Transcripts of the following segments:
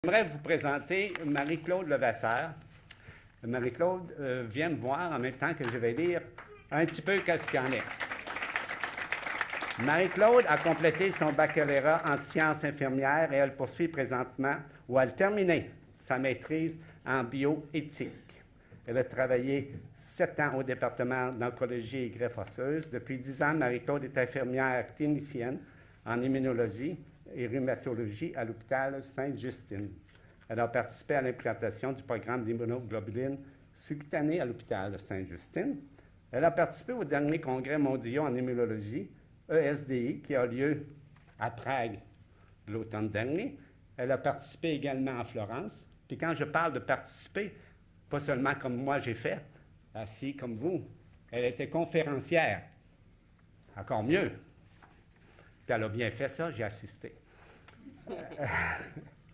J'aimerais vous présenter Marie-Claude Levasseur. Marie-Claude vient me voir en même temps que je vais lire un petit peu qu'est-ce qu'il y en est. Marie-Claude a complété son baccalauréat en sciences infirmières et elle poursuit présentement, ou elle a terminé sa maîtrise en bioéthique. Elle a travaillé 7 ans au département d'oncologie et greffe osseuse. Depuis 10 ans, Marie-Claude est infirmière clinicienne en immunologie et rhumatologie à l'hôpital Sainte-Justine. Elle a participé à l'implantation du programme d'immunoglobuline subcutanée à l'hôpital Sainte-Justine. Elle a participé au dernier congrès mondial en immunologie, ESDI, qui a lieu à Prague l'automne dernier. Elle a participé également à Florence. Puis quand je parle de participer, pas seulement comme moi j'ai fait, assis comme vous, elle était conférencière. Encore mieux. Puis elle a bien fait ça, j'ai assisté.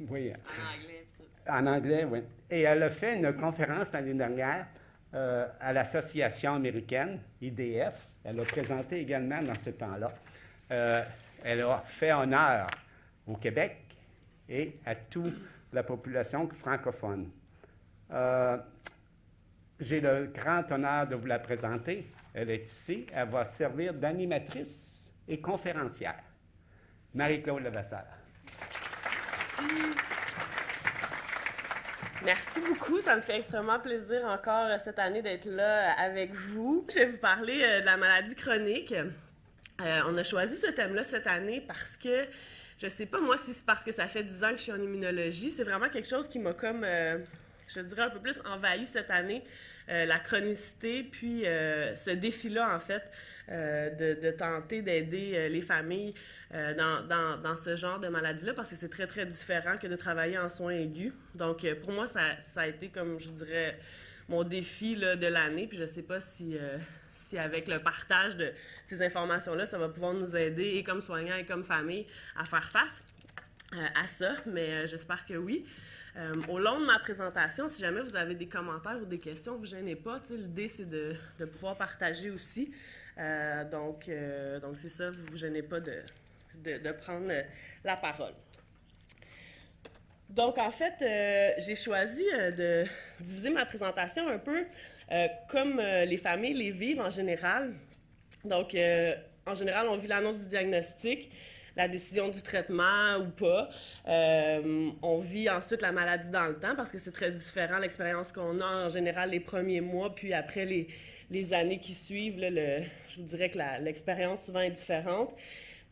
Oui. En anglais, tout. En anglais, oui. Et elle a fait une conférence l'année dernière à l'Association américaine, IDF. Elle a présenté également dans ce temps-là. Elle a fait honneur au Québec et à toute la population francophone. J'ai le grand honneur de vous la présenter. Elle est ici. Elle va servir d'animatrice et conférencière. Marie-Claude Levasseur. Merci beaucoup, ça me fait extrêmement plaisir encore cette année d'être là avec vous. Je vais vous parler de la maladie chronique. On a choisi ce thème-là cette année parce que, je sais pas moi si c'est parce que ça fait 10 ans que je suis en immunologie, c'est vraiment quelque chose qui m'a comme, je dirais un peu plus envahi cette année, la chronicité, puis ce défi-là en fait, de tenter d'aider les familles dans ce genre de maladie-là, parce que c'est très, très différent que de travailler en soins aigus. Donc, pour moi, ça a été, comme je dirais, mon défi là, de l'année. Puis je ne sais pas si avec le partage de ces informations-là, ça va pouvoir nous aider, et comme soignants et comme famille, à faire face à ça. Mais j'espère que oui. Au long de ma présentation, si jamais vous avez des commentaires ou des questions, ne vous gênez pas. L'idée, c'est de pouvoir partager aussi. Donc c'est ça, vous ne vous gênez pas de prendre la parole. Donc, en fait, j'ai choisi de diviser ma présentation un peu comme les familles les vivent en général. Donc, en général, on vit l'annonce du diagnostic, la décision du traitement ou pas. On vit ensuite la maladie dans le temps parce que c'est très différent l'expérience qu'on a en général les premiers mois, puis après les années qui suivent, là, je vous dirais que l'expérience souvent est différente.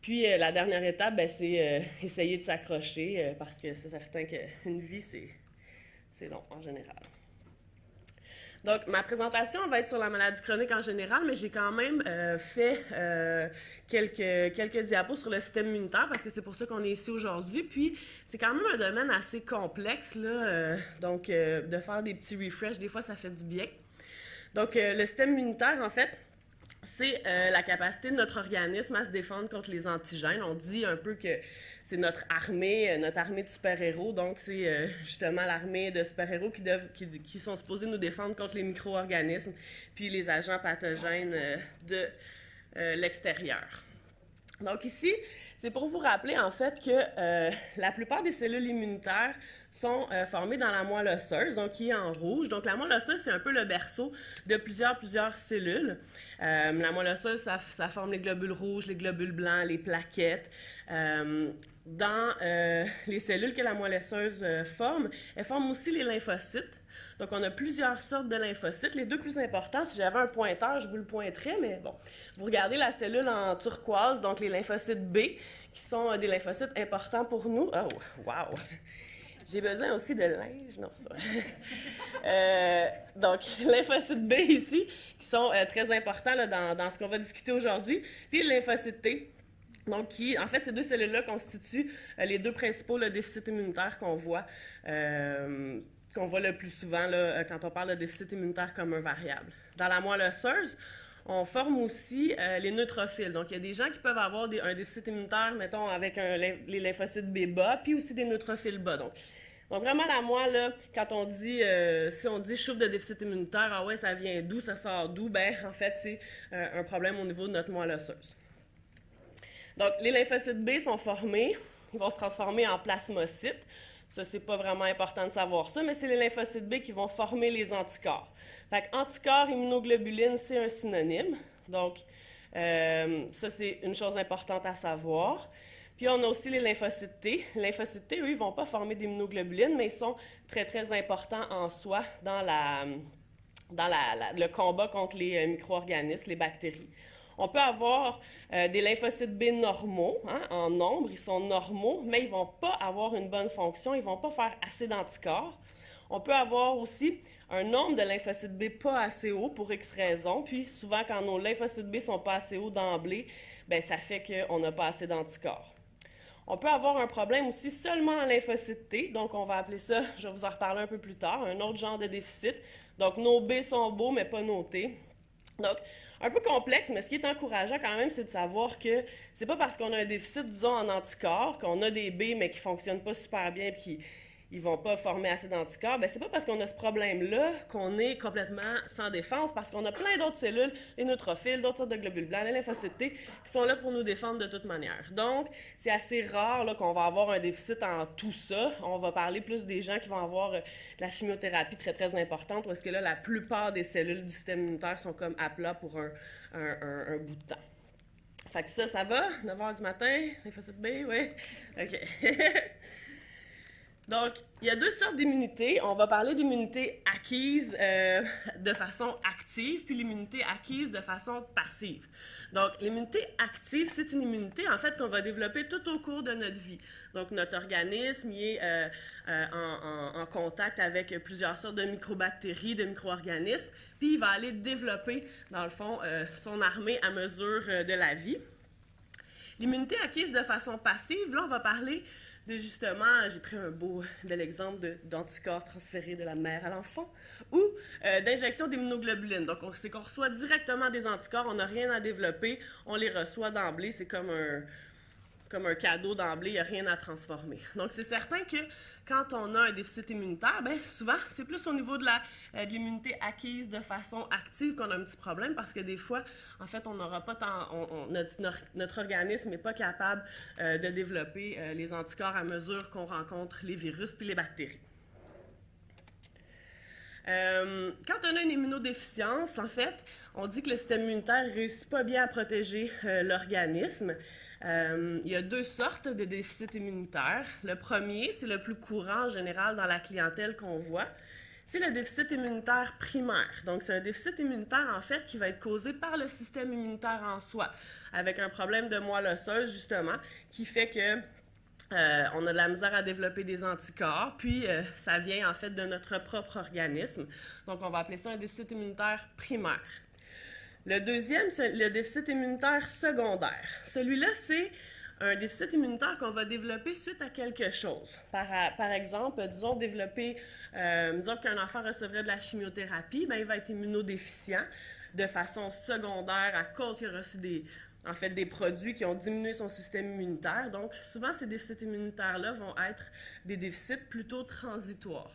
Puis la dernière étape, c'est essayer de s'accrocher parce que c'est certain qu'une vie, c'est long en général. Donc, ma présentation va être sur la maladie chronique en général, mais j'ai quand même fait quelques diapos sur le système immunitaire parce que c'est pour ça qu'on est ici aujourd'hui. Puis, c'est quand même un domaine assez complexe, là, donc de faire des petits refreshs, des fois, ça fait du bien. Donc, le système immunitaire, en fait, c'est la capacité de notre organisme à se défendre contre les antigènes. On dit un peu que c'est notre armée de super-héros. Donc, c'est justement l'armée de super-héros qui sont supposés nous défendre contre les micro-organismes puis les agents pathogènes de l'extérieur. Donc ici, c'est pour vous rappeler en fait que la plupart des cellules immunitaires sont formées dans la moelle osseuse, donc qui est en rouge. Donc la moelle osseuse, c'est un peu le berceau de plusieurs cellules. La moelle osseuse, ça forme les globules rouges, les globules blancs, les plaquettes. Dans les cellules que la moelle osseuse forme, elle forme aussi les lymphocytes. Donc, on a plusieurs sortes de lymphocytes. Les deux plus importants, si j'avais un pointeur, je vous le pointerais, mais bon, vous regardez la cellule en turquoise, donc les lymphocytes B, qui sont des lymphocytes importants pour nous. Oh, wow! J'ai besoin aussi de linge. Non, c'est pas vrai. Donc, lymphocytes B ici, qui sont très importants là, dans ce qu'on va discuter aujourd'hui. Puis, les lymphocytes T. Donc, en fait, ces deux cellules-là constituent les deux principaux déficits immunitaires qu'on voit le plus souvent là, quand on parle de déficit immunitaire comme un variable. Dans la moelle osseuse, on forme aussi les neutrophiles. Donc, il y a des gens qui peuvent avoir un déficit immunitaire, mettons, avec les lymphocytes B bas, puis aussi des neutrophiles bas. Donc vraiment, la moelle, là, quand on dit, si on dit « je souffre de déficit immunitaire », ah ouais, ça vient d'où, ça sort d'où? Ben, en fait, c'est un problème au niveau de notre moelle osseuse. Donc, les lymphocytes B sont formés, ils vont se transformer en plasmocytes. Ça, c'est pas vraiment important de savoir ça, mais c'est les lymphocytes B qui vont former les anticorps. Fait qu'anticorps, immunoglobuline, c'est un synonyme. Donc, ça, c'est une chose importante à savoir. Puis, on a aussi les lymphocytes T. Les lymphocytes T, eux, ils vont pas former d'immunoglobulines, mais ils sont très, très importants en soi dans le combat contre les micro-organismes, les bactéries. On peut avoir des lymphocytes B normaux, hein, en nombre, ils sont normaux, mais ils ne vont pas avoir une bonne fonction, ils ne vont pas faire assez d'anticorps. On peut avoir aussi un nombre de lymphocytes B pas assez haut pour X raisons, puis souvent quand nos lymphocytes B ne sont pas assez hauts d'emblée, bien, ça fait qu'on n'a pas assez d'anticorps. On peut avoir un problème aussi seulement en lymphocyte T, donc on va appeler ça, je vais vous en reparler un peu plus tard, un autre genre de déficit. Donc nos B sont beaux, mais pas nos T. Donc, un peu complexe, mais ce qui est encourageant quand même, c'est de savoir que c'est pas parce qu'on a un déficit, disons, en anticorps, qu'on a des B, mais qui fonctionnent pas super bien et qui ne vont pas former assez d'anticorps, bien, c'est pas parce qu'on a ce problème-là qu'on est complètement sans défense, parce qu'on a plein d'autres cellules, les neutrophiles, d'autres sortes de globules blancs, les lymphocytes T, qui sont là pour nous défendre de toute manière. Donc, c'est assez rare là, qu'on va avoir un déficit en tout ça. On va parler plus des gens qui vont avoir de la chimiothérapie très, très importante, parce que là, la plupart des cellules du système immunitaire sont comme à plat pour un bout de temps. Fait que ça va? 9 h du matin, lymphocyte B, oui? OK. Donc, il y a deux sortes d'immunité. On va parler d'immunité acquise de façon active, puis l'immunité acquise de façon passive. Donc, l'immunité active, c'est une immunité, en fait, qu'on va développer tout au cours de notre vie. Donc, notre organisme est en contact avec plusieurs sortes de microbactéries, de micro-organismes, puis il va aller développer, dans le fond, son armée à mesure de la vie. L'immunité acquise de façon passive, là, on va parler de justement, j'ai pris un bel exemple d'anticorps transférés de la mère à l'enfant, ou d'injection d'immunoglobulines. Donc, c'est qu'on reçoit directement des anticorps, on n'a rien à développer, on les reçoit d'emblée, c'est comme un cadeau d'emblée, il n'y a rien à transformer. Donc, c'est certain que quand on a un déficit immunitaire, bien, souvent, c'est plus au niveau de l'immunité acquise de façon active qu'on a un petit problème, parce que des fois, en fait, on n'aura pas notre organisme n'est pas capable de développer les anticorps à mesure qu'on rencontre les virus puis les bactéries. Quand on a une immunodéficience, en fait, on dit que le système immunitaire ne réussit pas bien à protéger l'organisme. Il y a deux sortes de déficits immunitaires. Le premier, c'est le plus courant en général dans la clientèle qu'on voit, c'est le déficit immunitaire primaire. Donc, c'est un déficit immunitaire, en fait, qui va être causé par le système immunitaire en soi, avec un problème de moelle osseuse, justement, qui fait que on a de la misère à développer des anticorps, puis ça vient en fait de notre propre organisme. Donc, on va appeler ça un déficit immunitaire primaire. Le deuxième, c'est le déficit immunitaire secondaire. Celui-là, c'est un déficit immunitaire qu'on va développer suite à quelque chose. Par exemple, disons qu'un enfant recevrait de la chimiothérapie, bien, il va être immunodéficient de façon secondaire à cause qu'il a reçu des produits qui ont diminué son système immunitaire. Donc, souvent, ces déficits immunitaires-là vont être des déficits plutôt transitoires.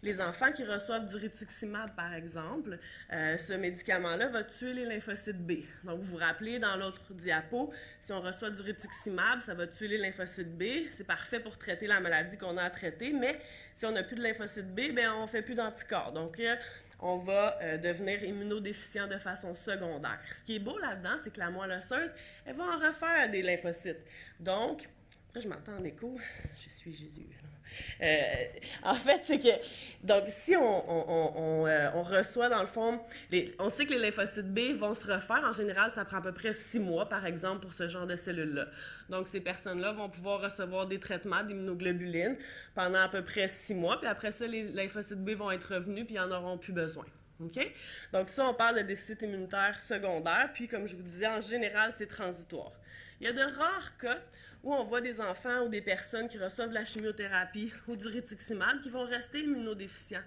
Les enfants qui reçoivent du rituximab, par exemple, ce médicament-là va tuer les lymphocytes B. Donc, vous vous rappelez, dans l'autre diapo, si on reçoit du rituximab, ça va tuer les lymphocytes B. C'est parfait pour traiter la maladie qu'on a à traiter, mais si on n'a plus de lymphocytes B, bien, on ne fait plus d'anticorps. Donc, on va devenir immunodéficient de façon secondaire. Ce qui est beau là-dedans, c'est que la moelle osseuse, elle va en refaire des lymphocytes. Donc, là, je m'entends en écho, je suis Jésus. En fait, c'est que, donc, si on reçoit, dans le fond, on sait que les lymphocytes B vont se refaire. En général, ça prend à peu près 6 mois, par exemple, pour ce genre de cellules-là. Donc, ces personnes-là vont pouvoir recevoir des traitements d'immunoglobulines pendant à peu près 6 mois. Puis après ça, les lymphocytes B vont être revenus, puis ils n'en auront plus besoin. OK? Donc, ça, on parle de déficit immunitaire secondaire. Puis, comme je vous disais, en général, c'est transitoire. Il y a de rares cas où on voit des enfants ou des personnes qui reçoivent de la chimiothérapie ou du rituximab qui vont rester immunodéficients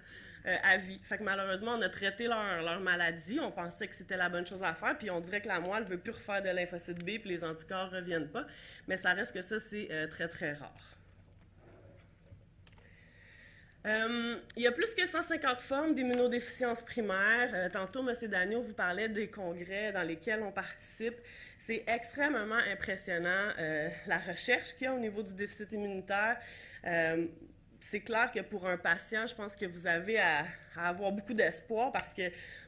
à vie. Fait que malheureusement, on a traité leur maladie, on pensait que c'était la bonne chose à faire, puis on dirait que la moelle ne veut plus refaire de lymphocytes B, puis les anticorps ne reviennent pas, mais ça reste que ça, c'est très, très rare. Il y a plus que 150 formes d'immunodéficience primaire. Tantôt, M. Dagneau vous parlait des congrès dans lesquels on participe. C'est extrêmement impressionnant, la recherche qu'il y a au niveau du déficit immunitaire. c'est clair que pour un patient, je pense que vous avez à avoir beaucoup d'espoir parce que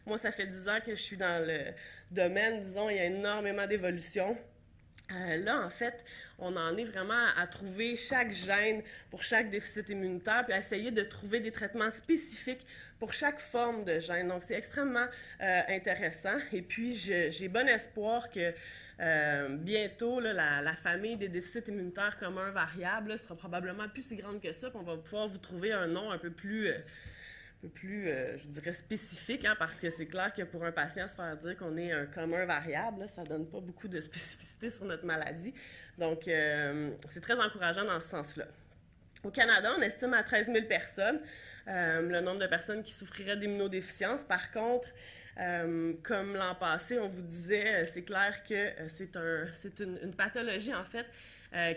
moi, ça fait 10 ans que je suis dans le domaine, disons, il y a énormément d'évolution. Là, en fait, on en est vraiment à trouver chaque gène pour chaque déficit immunitaire, puis à essayer de trouver des traitements spécifiques pour chaque forme de gène. Donc, c'est extrêmement intéressant. Et puis, j'ai bon espoir que bientôt, là, la famille des déficits immunitaires communs variables là, sera probablement plus si grande que ça, puis on va pouvoir vous trouver un nom un peu plus je dirais, spécifique, hein, parce que c'est clair que pour un patient, se faire dire qu'on est un commun variable, là, ça ne donne pas beaucoup de spécificité sur notre maladie. Donc, c'est très encourageant dans ce sens-là. Au Canada, on estime à 13 000 personnes le nombre de personnes qui souffriraient d'immunodéficience. Par contre, comme l'an passé, on vous disait, c'est clair que c'est une pathologie, en fait,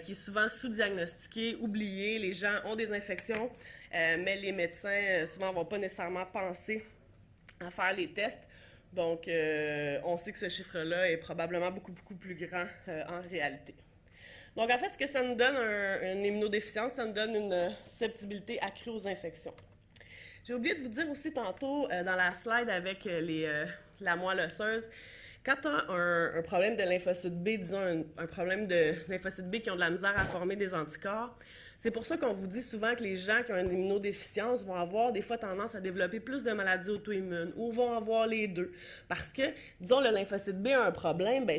qui est souvent sous-diagnostiquée, oubliée. Les gens ont des infections, mais les médecins, souvent, ne vont pas nécessairement penser à faire les tests. Donc, on sait que ce chiffre-là est probablement beaucoup, beaucoup plus grand en réalité. Donc, en fait, ce que ça nous donne, une immunodéficience, ça nous donne une susceptibilité accrue aux infections. J'ai oublié de vous dire aussi tantôt, dans la slide avec la moelle osseuse, quand tu as un problème de lymphocyte B, disons un problème de lymphocyte B qui ont de la misère à former des anticorps, c'est pour ça qu'on vous dit souvent que les gens qui ont une immunodéficience vont avoir des fois tendance à développer plus de maladies auto-immunes ou vont avoir les deux. Parce que, disons, le lymphocyte B a un problème, bien,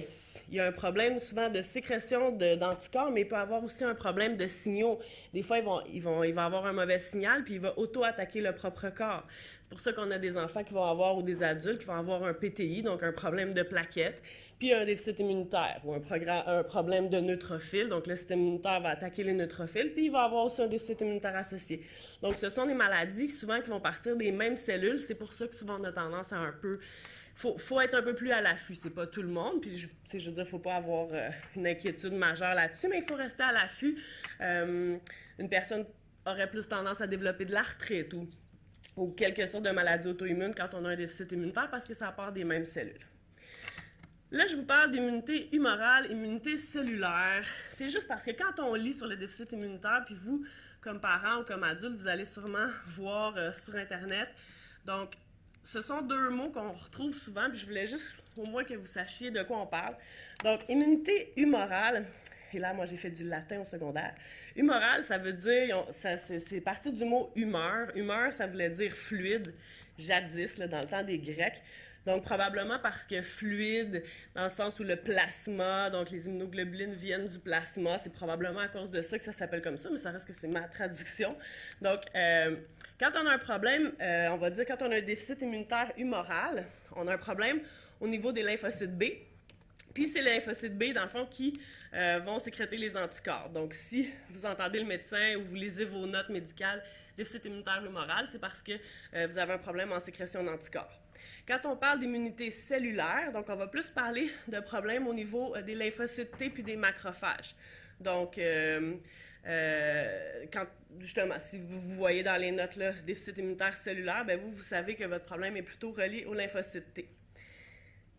il y a un problème souvent de sécrétion d'anticorps, mais il peut avoir aussi un problème de signaux. Des fois, il va avoir un mauvais signal, puis il va auto-attaquer le propre corps. C'est pour ça qu'on a des enfants qui vont avoir, ou des adultes qui vont avoir un PTI, donc un problème de plaquettes, puis un déficit immunitaire, ou un problème de neutrophile. Donc, le système immunitaire va attaquer les neutrophiles, puis il va avoir aussi un déficit immunitaire associé. Donc, ce sont des maladies souvent qui vont partir des mêmes cellules. C'est pour ça que souvent on a tendance à un peu... Faut être un peu plus à l'affût. C'est pas tout le monde, puis je veux dire, faut pas avoir une inquiétude majeure là-dessus, mais il faut rester à l'affût. Une personne aurait plus tendance à développer de l'arthrite ou quelque sorte de maladie auto-immune quand on a un déficit immunitaire parce que ça part des mêmes cellules. Là, je vous parle d'immunité humorale, immunité cellulaire. C'est juste parce que quand on lit sur le déficit immunitaire, puis vous, comme parents ou comme adultes, vous allez sûrement voir sur Internet. Donc, ce sont deux mots qu'on retrouve souvent, puis je voulais juste au moins que vous sachiez de quoi on parle. Donc, immunité humorale, et là, moi, j'ai fait du latin au secondaire. Humoral, ça veut dire, c'est parti du mot humeur. Humeur, ça voulait dire fluide, jadis, là, dans le temps des Grecs. Donc, probablement parce que fluide, dans le sens où le plasma, donc les immunoglobulines viennent du plasma, c'est probablement à cause de ça que ça s'appelle comme ça, mais ça reste que c'est ma traduction. Donc, quand on a un problème, on va dire quand on a un déficit immunitaire humoral, on a un problème au niveau des lymphocytes B. Puis, c'est les lymphocytes B, dans le fond, qui vont sécréter les anticorps. Donc, si vous entendez le médecin ou vous lisez vos notes médicales, déficit immunitaire humoral, c'est parce que vous avez un problème en sécrétion d'anticorps. Quand on parle d'immunité cellulaire, donc on va plus parler de problèmes au niveau des lymphocytes T puis des macrophages. Donc, quand, justement, si vous voyez dans les notes là, déficit immunitaire cellulaire, bien vous savez que votre problème est plutôt relié aux lymphocytes T.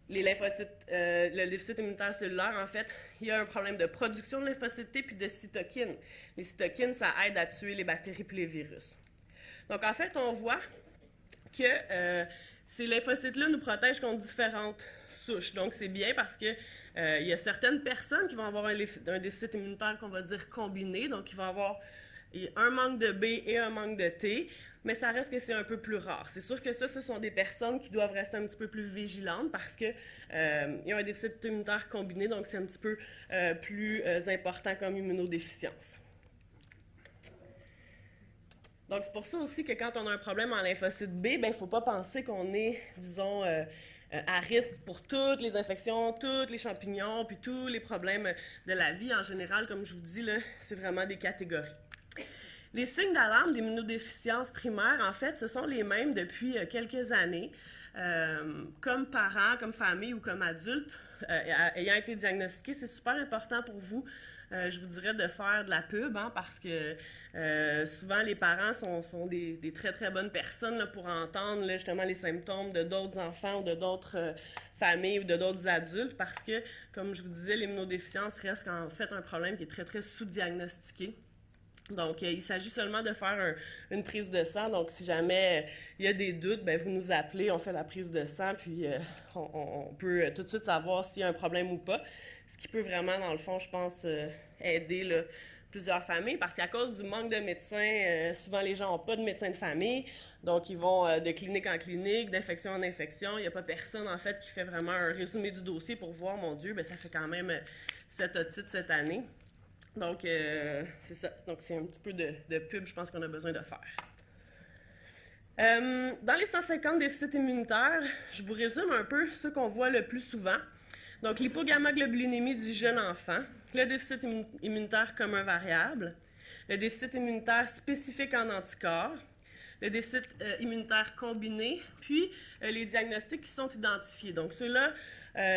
Les lymphocytes, le déficit immunitaire cellulaire, en fait, il y a un problème de production de lymphocytes T puis de cytokines. Les cytokines, ça aide à tuer les bactéries puis les virus. Donc, en fait, on voit que ces lymphocytes-là nous protègent contre différentes souches. Donc, c'est bien parce que il y a certaines personnes qui vont avoir un déficit immunitaire qu'on va dire combiné. Donc, ils vont avoir un manque de B et un manque de T, mais ça reste que c'est un peu plus rare. C'est sûr que ça, ce sont des personnes qui doivent rester un petit peu plus vigilantes parce qu'ils ont un déficit immunitaire combiné, donc c'est un petit peu plus important comme immunodéficience. Donc, c'est pour ça aussi que quand on a un problème en lymphocyte B, il ne faut pas penser qu'on est, disons, à risque pour toutes les infections, tous les champignons, puis tous les problèmes de la vie. En général, comme je vous dis, là, c'est vraiment des catégories. Les signes d'alarme d'immunodéficience primaire, en fait, ce sont les mêmes depuis quelques années. Comme parents, comme famille ou comme adultes, ayant été diagnostiqués, c'est super important pour vous, je vous dirais, de faire de la pub, hein, parce que souvent les parents sont des très, très bonnes personnes là, pour entendre là, justement les symptômes de d'autres enfants ou de d'autres familles ou de d'autres adultes, parce que, comme je vous disais, l'immunodéficience reste en fait un problème qui est très, très sous-diagnostiqué. Donc, il s'agit seulement de faire une prise de sang. Donc, si jamais il y a des doutes, ben vous nous appelez, on fait la prise de sang, puis on peut tout de suite savoir s'il y a un problème ou pas. Ce qui peut vraiment, dans le fond, je pense, aider là, plusieurs familles, parce qu'à cause du manque de médecins, souvent les gens n'ont pas de médecin de famille, donc ils vont de clinique en clinique, d'infection en infection. Il n'y a pas personne, en fait, qui fait vraiment un résumé du dossier pour voir, mon Dieu, ben ça fait quand même 7 otites cette année. Donc, c'est ça. Donc, c'est un petit peu de pub, je pense qu'on a besoin de faire. Dans les 150 déficits immunitaires, je vous résume un peu ce qu'on voit le plus souvent. Donc, l'hypogammaglobulinémie du jeune enfant, le déficit immunitaire commun variable, le déficit immunitaire spécifique en anticorps, le déficit immunitaire combiné, puis les diagnostics qui sont identifiés. Donc, ceux-là,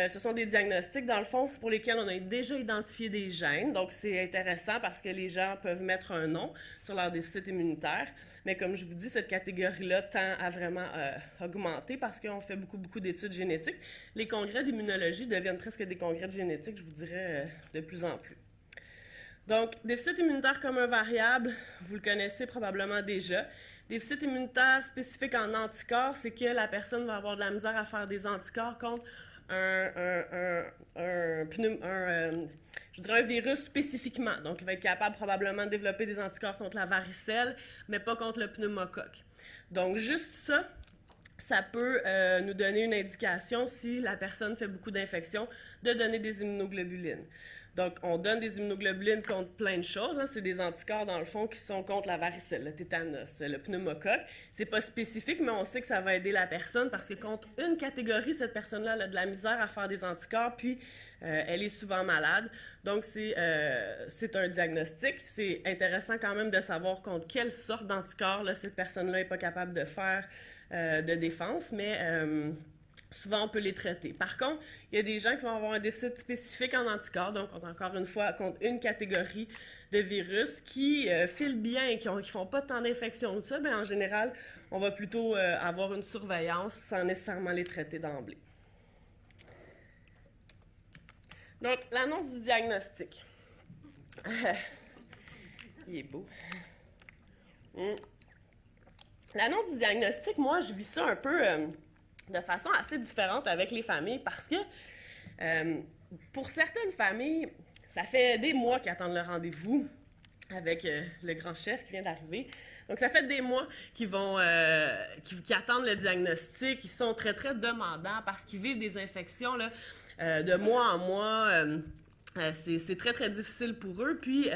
ce sont des diagnostics, dans le fond, pour lesquels on a déjà identifié des gènes. Donc, c'est intéressant parce que les gens peuvent mettre un nom sur leur déficit immunitaire. Mais comme je vous dis, cette catégorie-là tend à vraiment augmenter parce qu'on fait beaucoup d'études génétiques. Les congrès d'immunologie deviennent presque des congrès de génétique, je vous dirais, de plus en plus. Donc, déficit immunitaire commun variable, vous le connaissez probablement déjà. Déficit immunitaire spécifique en anticorps, c'est que la personne va avoir de la misère à faire des anticorps contre un virus spécifiquement. Donc, il va être capable probablement de développer des anticorps contre la varicelle, mais pas contre le pneumocoque. Donc, juste ça, ça peut nous donner une indication, si la personne fait beaucoup d'infections, de donner des immunoglobulines. Donc, on donne des immunoglobulines contre plein de choses. Hein. C'est des anticorps, dans le fond, qui sont contre la varicelle, le tétanos, le pneumocoque. C'est pas spécifique, mais on sait que ça va aider la personne parce que contre une catégorie, cette personne-là elle a de la misère à faire des anticorps, puis elle est souvent malade. Donc, c'est un diagnostic. C'est intéressant quand même de savoir contre quelle sorte d'anticorps là, cette personne-là n'est pas capable de faire de défense, mais souvent, on peut les traiter. Par contre, il y a des gens qui vont avoir un déficit spécifique en anticorps, donc encore une fois, contre une catégorie de virus qui filent bien et qui ne font pas tant d'infections que ça, bien, en général, on va plutôt avoir une surveillance sans nécessairement les traiter d'emblée. Donc, l'annonce du diagnostic. Il est beau. L'annonce du diagnostic, moi, je vis ça un peu de façon assez différente avec les familles parce que pour certaines familles, ça fait des mois qu'ils attendent le rendez-vous avec le grand chef qui vient d'arriver. Donc, ça fait des mois qu'ils attendent le diagnostic. Ils sont très, très demandants parce qu'ils vivent des infections là, de mois en mois. C'est très, très difficile pour eux. Puis,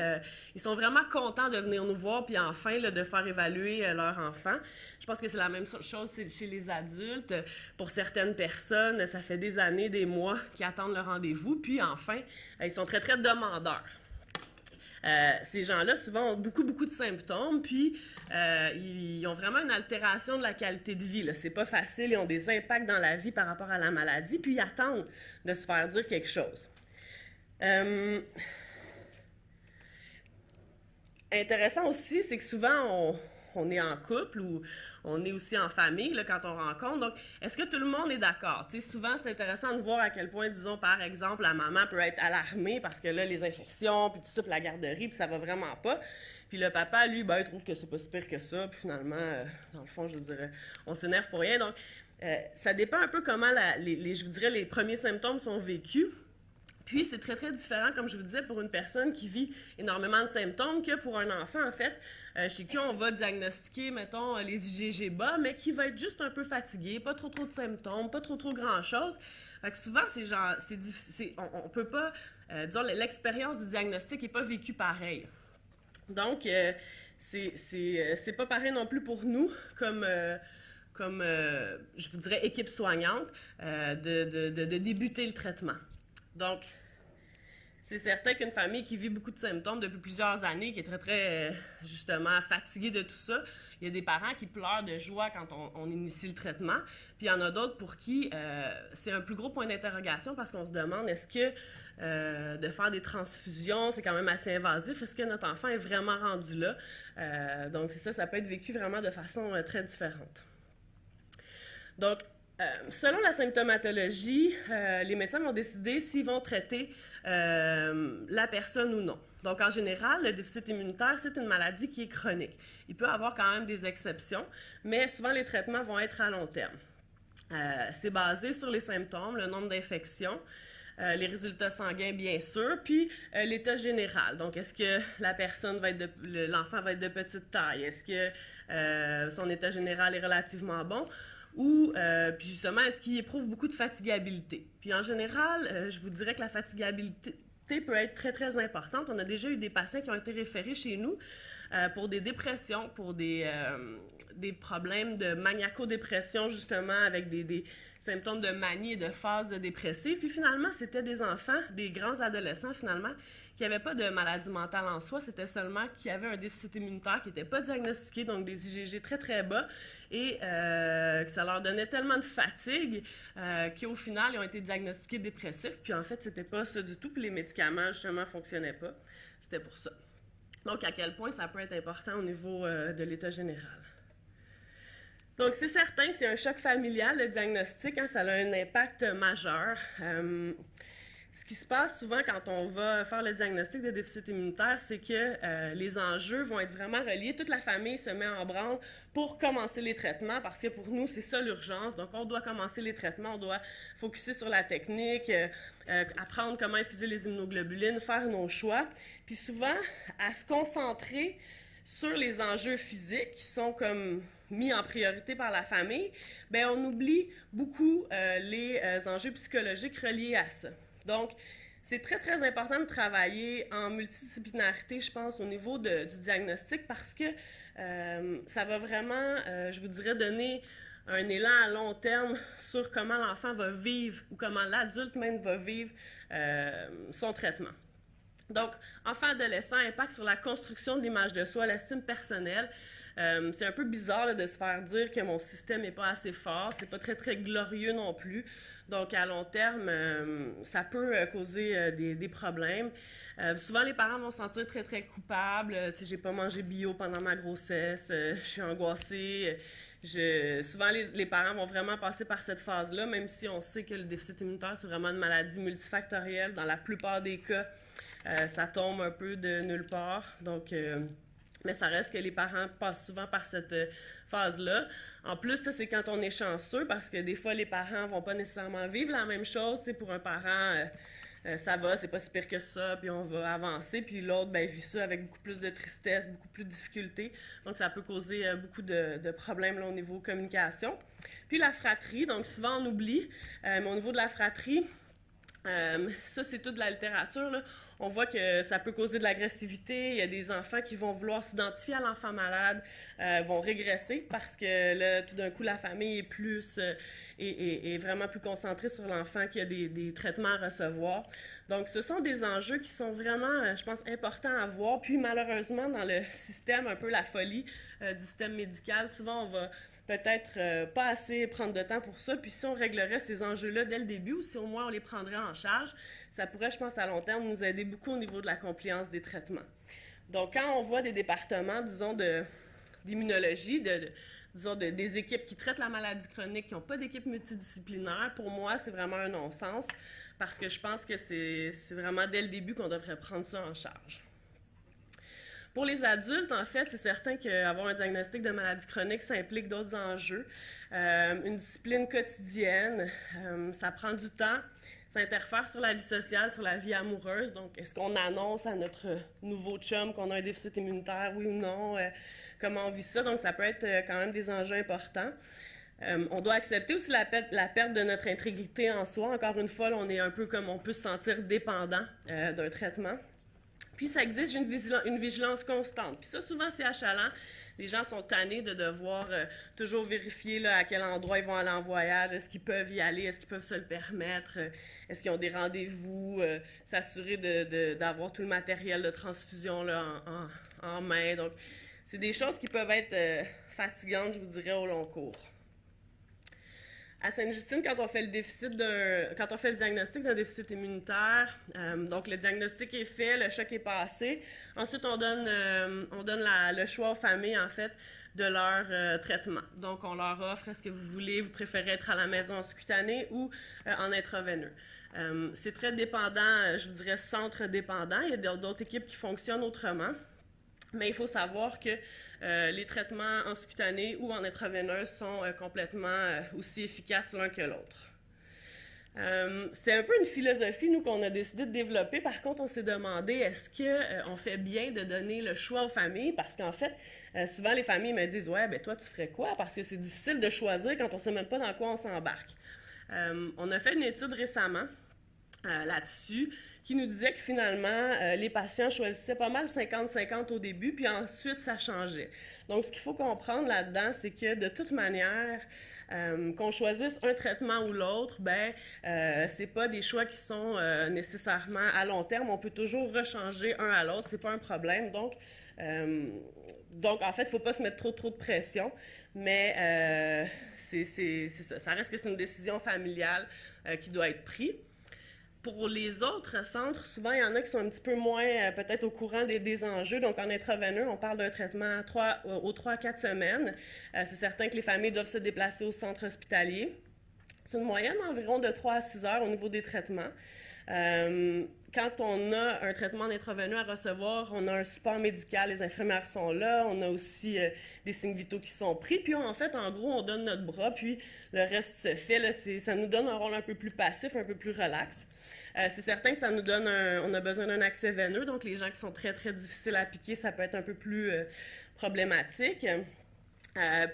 ils sont vraiment contents de venir nous voir puis enfin là, de faire évaluer leur enfant. Je pense que c'est la même chose chez les adultes. Pour certaines personnes, ça fait des années, des mois qu'ils attendent le rendez-vous. Puis, enfin, ils sont très, très demandeurs. Ces gens-là, souvent, ont beaucoup de symptômes, puis ils ont vraiment une altération de la qualité de vie. C'est pas facile, ils ont des impacts dans la vie par rapport à la maladie, puis ils attendent de se faire dire quelque chose. Intéressant aussi, c'est que souvent, on est en couple ou on est aussi en famille là, quand on rencontre. Donc, est-ce que tout le monde est d'accord? Tu sais, souvent, c'est intéressant de voir à quel point, disons, par exemple, la maman peut être alarmée parce que là, les infections, puis tout ça, puis la garderie, puis ça va vraiment pas. Puis le papa, lui, ben, il trouve que c'est pas si pire que ça. Puis finalement, dans le fond, je vous dirais, on s'énerve pour rien. Donc, ça dépend un peu comment, je vous dirais, les premiers symptômes sont vécus. Puis, c'est très, très différent, comme je vous disais, pour une personne qui vit énormément de symptômes que pour un enfant, en fait, chez qui on va diagnostiquer, mettons, les IgG bas, mais qui va être juste un peu fatigué, pas trop de symptômes, pas trop grand-chose. Fait que souvent, c'est difficile, on peut pas, disons, l'expérience du diagnostic n'est pas vécue pareil. Donc, c'est pas pareil non plus pour nous, comme je vous dirais, équipe soignante, de débuter le traitement. Donc, c'est certain qu'une famille qui vit beaucoup de symptômes depuis plusieurs années, qui est très, très, justement, fatiguée de tout ça, il y a des parents qui pleurent de joie quand on initie le traitement. Puis il y en a d'autres pour qui c'est un plus gros point d'interrogation parce qu'on se demande, est-ce que de faire des transfusions, c'est quand même assez invasif? Est-ce que notre enfant est vraiment rendu là? Donc, c'est ça peut être vécu vraiment de façon très différente. Donc, Selon la symptomatologie, les médecins vont décider s'ils vont traiter la personne ou non. Donc, en général, le déficit immunitaire, c'est une maladie qui est chronique. Il peut y avoir quand même des exceptions, mais souvent les traitements vont être à long terme. C'est basé sur les symptômes, le nombre d'infections, les résultats sanguins, bien sûr, puis l'état général. Donc, est-ce que la personne va être l'enfant va être de petite taille? Est-ce que son état général est relativement bon? Ou, puis justement, est-ce qu'il éprouve beaucoup de fatigabilité? Puis en général, je vous dirais que la fatigabilité peut être très, très importante. On a déjà eu des patients qui ont été référés chez nous pour des dépressions, pour des problèmes de maniaco-dépression, justement, avec des symptômes de manie et de phase dépressive. Puis finalement, c'était des enfants, des grands adolescents, finalement, qui n'avaient pas de maladie mentale en soi, c'était seulement qu'ils avaient un déficit immunitaire qui n'était pas diagnostiqué, donc des IgG très, très bas, et que ça leur donnait tellement de fatigue qu'au final, ils ont été diagnostiqués dépressifs, puis en fait, c'était pas ça du tout, puis les médicaments, justement, ne fonctionnaient pas. C'était pour ça. Donc, à quel point ça peut être important au niveau de l'état général. Donc, c'est certain, c'est un choc familial, le diagnostic, ça a un impact majeur. Ce qui se passe souvent quand on va faire le diagnostic de déficit immunitaire, c'est que les enjeux vont être vraiment reliés. Toute la famille se met en branle pour commencer les traitements parce que pour nous, c'est ça l'urgence. Donc, on doit commencer les traitements, on doit focusser sur la technique, apprendre comment infuser les immunoglobulines, faire nos choix. Puis souvent, à se concentrer sur les enjeux physiques qui sont comme mis en priorité par la famille, bien, on oublie beaucoup les enjeux psychologiques reliés à ça. Donc, c'est très, très important de travailler en multidisciplinarité, je pense, au niveau du diagnostic parce que ça va vraiment, je vous dirais, donner un élan à long terme sur comment l'enfant va vivre ou comment l'adulte même va vivre son traitement. Donc, enfant-adolescent, impact sur la construction de l'image de soi, l'estime personnelle. C'est un peu bizarre là, de se faire dire que mon système n'est pas assez fort, c'est pas très, très glorieux non plus. Donc, à long terme, ça peut causer des problèmes. Souvent, les parents vont se sentir très, très coupables. J'ai pas mangé bio pendant ma grossesse, je suis angoissée. Souvent, les parents vont vraiment passer par cette phase-là, même si on sait que le déficit immunitaire, c'est vraiment une maladie multifactorielle. Dans la plupart des cas, ça tombe un peu de nulle part. Donc, mais ça reste que les parents passent souvent par cette phase-là. En plus, ça, c'est quand on est chanceux, parce que des fois, les parents vont pas nécessairement vivre la même chose. Tu sais, pour un parent, ça va, c'est pas si pire que ça, puis on va avancer. Puis l'autre, ben, vit ça avec beaucoup plus de tristesse, beaucoup plus de difficultés. Donc, ça peut causer beaucoup de problèmes là, au niveau communication. Puis la fratrie, donc souvent on oublie, mais au niveau de la fratrie, ça, c'est toute de la littérature, là. On voit que ça peut causer de l'agressivité. Il y a des enfants qui vont vouloir s'identifier à l'enfant malade, vont régresser parce que là, tout d'un coup, la famille est plus est vraiment plus concentrée sur l'enfant qui a des traitements à recevoir. Donc, ce sont des enjeux qui sont vraiment, je pense, importants à voir. Puis, malheureusement, dans le système, un peu la folie du système médical, souvent, on va peut-être pas assez prendre de temps pour ça. Puis si on réglerait ces enjeux-là dès le début ou si au moins on les prendrait en charge, ça pourrait, je pense, à long terme, nous aider beaucoup au niveau de la compliance des traitements. Donc, quand on voit des départements, disons, d'immunologie, disons, des équipes qui traitent la maladie chronique, qui n'ont pas d'équipe multidisciplinaire, pour moi, c'est vraiment un non-sens parce que je pense que c'est vraiment dès le début qu'on devrait prendre ça en charge. Pour les adultes, en fait, c'est certain qu'avoir un diagnostic de maladie chronique, ça implique d'autres enjeux. Une discipline quotidienne, ça prend du temps, ça interfère sur la vie sociale, sur la vie amoureuse. Donc, est-ce qu'on annonce à notre nouveau chum qu'on a un déficit immunitaire, oui ou non? Comment on vit ça? Donc, ça peut être quand même des enjeux importants. On doit accepter aussi la perte de notre intégrité en soi. Encore une fois, là, on est un peu comme on peut se sentir dépendant d'un traitement. Puis, ça exige une vigilance constante. Puis ça, souvent, c'est achalant. Les gens sont tannés de devoir toujours vérifier là, à quel endroit ils vont aller en voyage. Est-ce qu'ils peuvent y aller? Est-ce qu'ils peuvent se le permettre? Est-ce qu'ils ont des rendez-vous? S'assurer d'avoir tout le matériel de transfusion là, en main. Donc, c'est des choses qui peuvent être fatigantes, je vous dirais, au long cours. À Sainte-Justine, quand on fait le diagnostic d'un déficit immunitaire, donc le diagnostic est fait, le choc est passé. Ensuite, on donne le choix aux familles, en fait, de leur traitement. Donc, on leur offre, est-ce que vous voulez, vous préférez être à la maison en sous-cutané ou en intraveineux. C'est très dépendant, je vous dirais centre dépendant. Il y a d'autres équipes qui fonctionnent autrement. Mais il faut savoir que les traitements en sous-cutané ou en intraveineuse sont complètement aussi efficaces l'un que l'autre. C'est un peu une philosophie, nous, qu'on a décidé de développer. Par contre, on s'est demandé, est-ce qu'on fait bien de donner le choix aux familles? Parce qu'en fait, souvent, les familles me disent, « Ouais, ben toi, tu ferais quoi? » Parce que c'est difficile de choisir quand on ne sait même pas dans quoi on s'embarque. On a fait une étude récemment là-dessus qui nous disait que finalement, les patients choisissaient pas mal 50-50 au début, puis ensuite, ça changeait. Donc, ce qu'il faut comprendre là-dedans, c'est que de toute manière, qu'on choisisse un traitement ou l'autre, c'est pas des choix qui sont nécessairement à long terme. On peut toujours rechanger un à l'autre, c'est pas un problème. Donc en fait, il faut pas se mettre trop de pression, mais c'est ça. Ça reste que c'est une décision familiale qui doit être prise. Pour les autres centres, souvent, il y en a qui sont un petit peu moins peut-être au courant des enjeux. Donc, en intraveineux, on parle d'un traitement aux 3 à 4 semaines. C'est certain que les familles doivent se déplacer au centre hospitalier. C'est une moyenne environ de 3 à 6 heures au niveau des traitements. Quand on a un traitement en intraveineux à recevoir, on a un support médical, les infirmières sont là, on a aussi des signes vitaux qui sont pris, puis en fait, en gros, on donne notre bras, puis le reste se fait. Là, ça nous donne un rôle un peu plus passif, un peu plus relax. C'est certain que ça nous donne on a besoin d'un accès veineux, donc les gens qui sont très, très difficiles à piquer, ça peut être un peu plus problématique.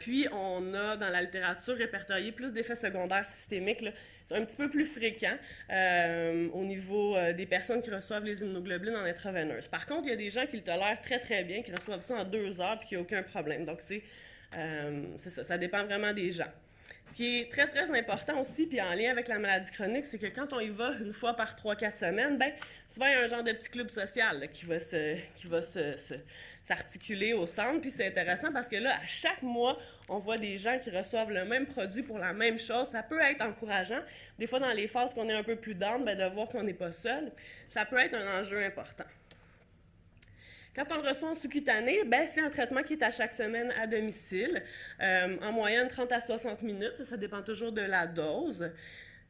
Puis, on a dans la littérature répertorié plus d'effets secondaires systémiques. Là. C'est un petit peu plus fréquent au niveau des personnes qui reçoivent les immunoglobulines en intraveineuse. Par contre, il y a des gens qui le tolèrent très, très bien, qui reçoivent ça en 2 heures puis qu'il n'y a aucun problème. Donc, c'est ça dépend vraiment des gens. Ce qui est très, très important aussi, puis en lien avec la maladie chronique, c'est que quand on y va une fois par 3-4 semaines, souvent, il y a un genre de petit club social là, qui va s'articuler au centre. Puis c'est intéressant parce que là, à chaque mois, on voit des gens qui reçoivent le même produit pour la même chose. Ça peut être encourageant. Des fois, dans les phases qu'on est un peu plus down, de voir qu'on n'est pas seul, ça peut être un enjeu important. Quand on le reçoit en sous-cutané, c'est un traitement qui est à chaque semaine à domicile, en moyenne 30 à 60 minutes, ça dépend toujours de la dose.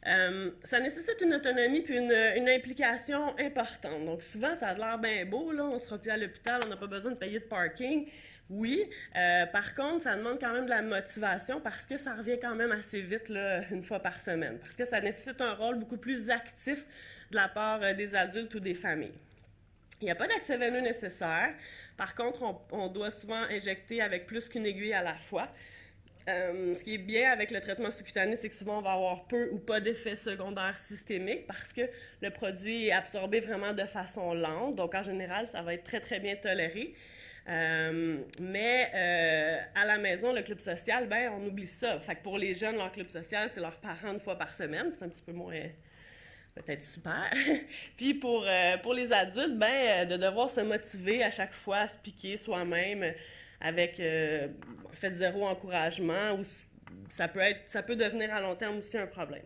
Ça nécessite une autonomie puis une implication importante. Donc souvent, ça a l'air bien beau, là, on ne sera plus à l'hôpital, on n'a pas besoin de payer de parking. Oui, par contre, ça demande quand même de la motivation parce que ça revient quand même assez vite, là, une fois par semaine, parce que ça nécessite un rôle beaucoup plus actif de la part des adultes ou des familles. Il n'y a pas d'accès veineux nécessaire. Par contre, on doit souvent injecter avec plus qu'une aiguille à la fois. Ce qui est bien avec le traitement sous-cutané, c'est que souvent, on va avoir peu ou pas d'effets secondaires systémiques parce que le produit est absorbé vraiment de façon lente. Donc, en général, ça va être très, très bien toléré. Mais à la maison, le club social, on oublie ça. Fait que pour les jeunes, leur club social, c'est leurs parents une fois par semaine. C'est un petit peu moins... peut-être super. Puis pour les adultes, de devoir se motiver à chaque fois à se piquer soi-même avec, en fait, 0 encouragement, ou ça peut devenir à long terme aussi un problème.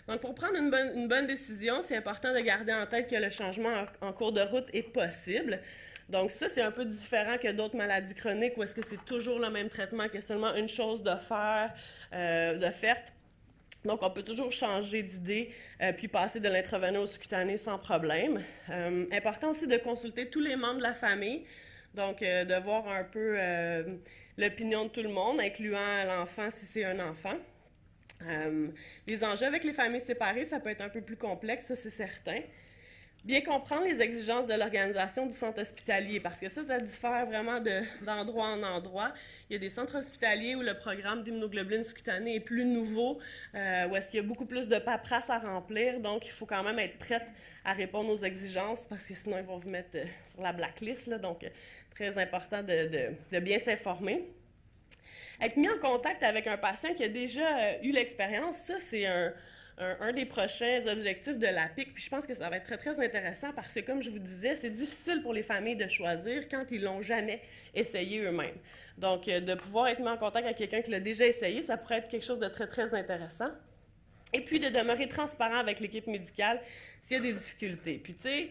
Donc, pour prendre une bonne décision, c'est important de garder en tête que le changement en cours de route est possible. Donc, ça, c'est un peu différent que d'autres maladies chroniques où est-ce que c'est toujours le même traitement, qu'il y a seulement une chose de faire, de faire. Donc, on peut toujours changer d'idée puis passer de l'intraveineux au sous-cutané sans problème. Important aussi de consulter tous les membres de la famille, donc de voir un peu l'opinion de tout le monde, incluant l'enfant si c'est un enfant. Les enjeux avec les familles séparées, ça peut être un peu plus complexe, ça c'est certain. Bien comprendre les exigences de l'organisation du centre hospitalier, parce que ça diffère vraiment d'endroit en endroit. Il y a des centres hospitaliers où le programme d'immunoglobulines sous-cutanées est plus nouveau, où est-ce qu'il y a beaucoup plus de paperasse à remplir, donc il faut quand même être prête à répondre aux exigences, parce que sinon ils vont vous mettre sur la blacklist, là, donc très important de bien s'informer. Être mis en contact avec un patient qui a déjà eu l'expérience, ça c'est un des prochains objectifs de l'APIC, puis je pense que ça va être très, très intéressant parce que, comme je vous disais, c'est difficile pour les familles de choisir quand ils l'ont jamais essayé eux-mêmes. Donc, de pouvoir être mis en contact avec quelqu'un qui l'a déjà essayé, ça pourrait être quelque chose de très, très intéressant. Et puis, de demeurer transparent avec l'équipe médicale s'il y a des difficultés. Puis, tu sais,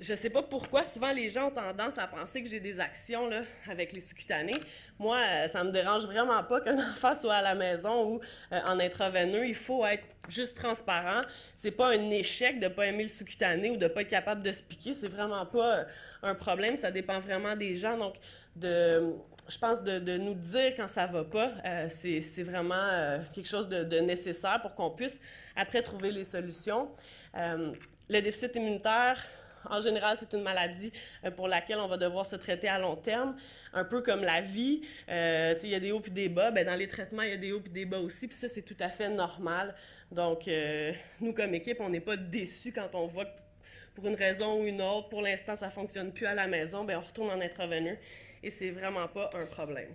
je sais pas pourquoi, souvent les gens ont tendance à penser que j'ai des actions là, avec les sous-cutanés. Moi, ça me dérange vraiment pas qu'un enfant soit à la maison ou en intraveineux. Il faut être juste transparent. C'est pas un échec de pas aimer le sous-cutané ou de pas être capable de se piquer. C'est vraiment pas un problème. Ça dépend vraiment des gens. Donc, je pense de nous dire quand ça va pas, c'est vraiment quelque chose de nécessaire pour qu'on puisse après trouver les solutions. Le déficit immunitaire, en général, c'est une maladie pour laquelle on va devoir se traiter à long terme, un peu comme la vie. Il y a des hauts et des bas. Dans les traitements, il y a des hauts et des bas aussi, puis ça, c'est tout à fait normal. Donc, nous, comme équipe, on n'est pas déçus quand on voit que pour une raison ou une autre, pour l'instant, ça ne fonctionne plus à la maison, on retourne en intraveineux et c'est vraiment pas un problème.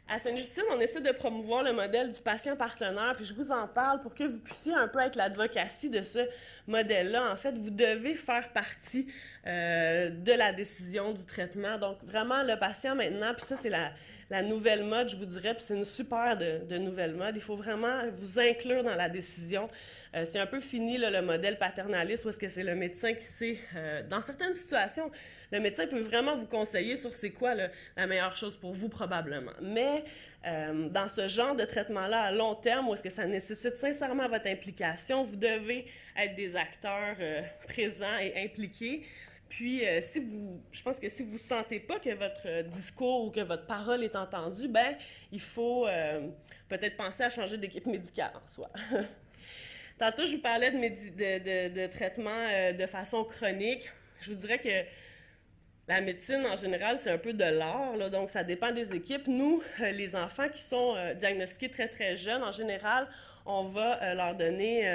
À Sainte-Justine, on essaie de promouvoir le modèle du patient partenaire, puis je vous en parle pour que vous puissiez un peu être l'advocacy de ce modèle-là. En fait, vous devez faire partie de la décision du traitement. Donc, vraiment, le patient maintenant, puis ça, c'est la nouvelle mode, je vous dirais, puis c'est une super de nouvelle mode. Il faut vraiment vous inclure dans la décision. C'est un peu fini là, le modèle paternaliste où est-ce que c'est le médecin qui sait, dans certaines situations, le médecin peut vraiment vous conseiller sur c'est quoi la meilleure chose pour vous probablement. Mais dans ce genre de traitement-là à long terme où est-ce que ça nécessite sincèrement votre implication, vous devez être des acteurs présents et impliqués. Puis, je pense que si vous ne sentez pas que votre discours ou que votre parole est entendue, il faut peut-être penser à changer d'équipe médicale en soi. Tantôt, je vous parlais de traitement de façon chronique. Je vous dirais que la médecine, en général, c'est un peu de l'art, là, donc ça dépend des équipes. Nous, les enfants qui sont diagnostiqués très, très jeunes, en général, on va leur donner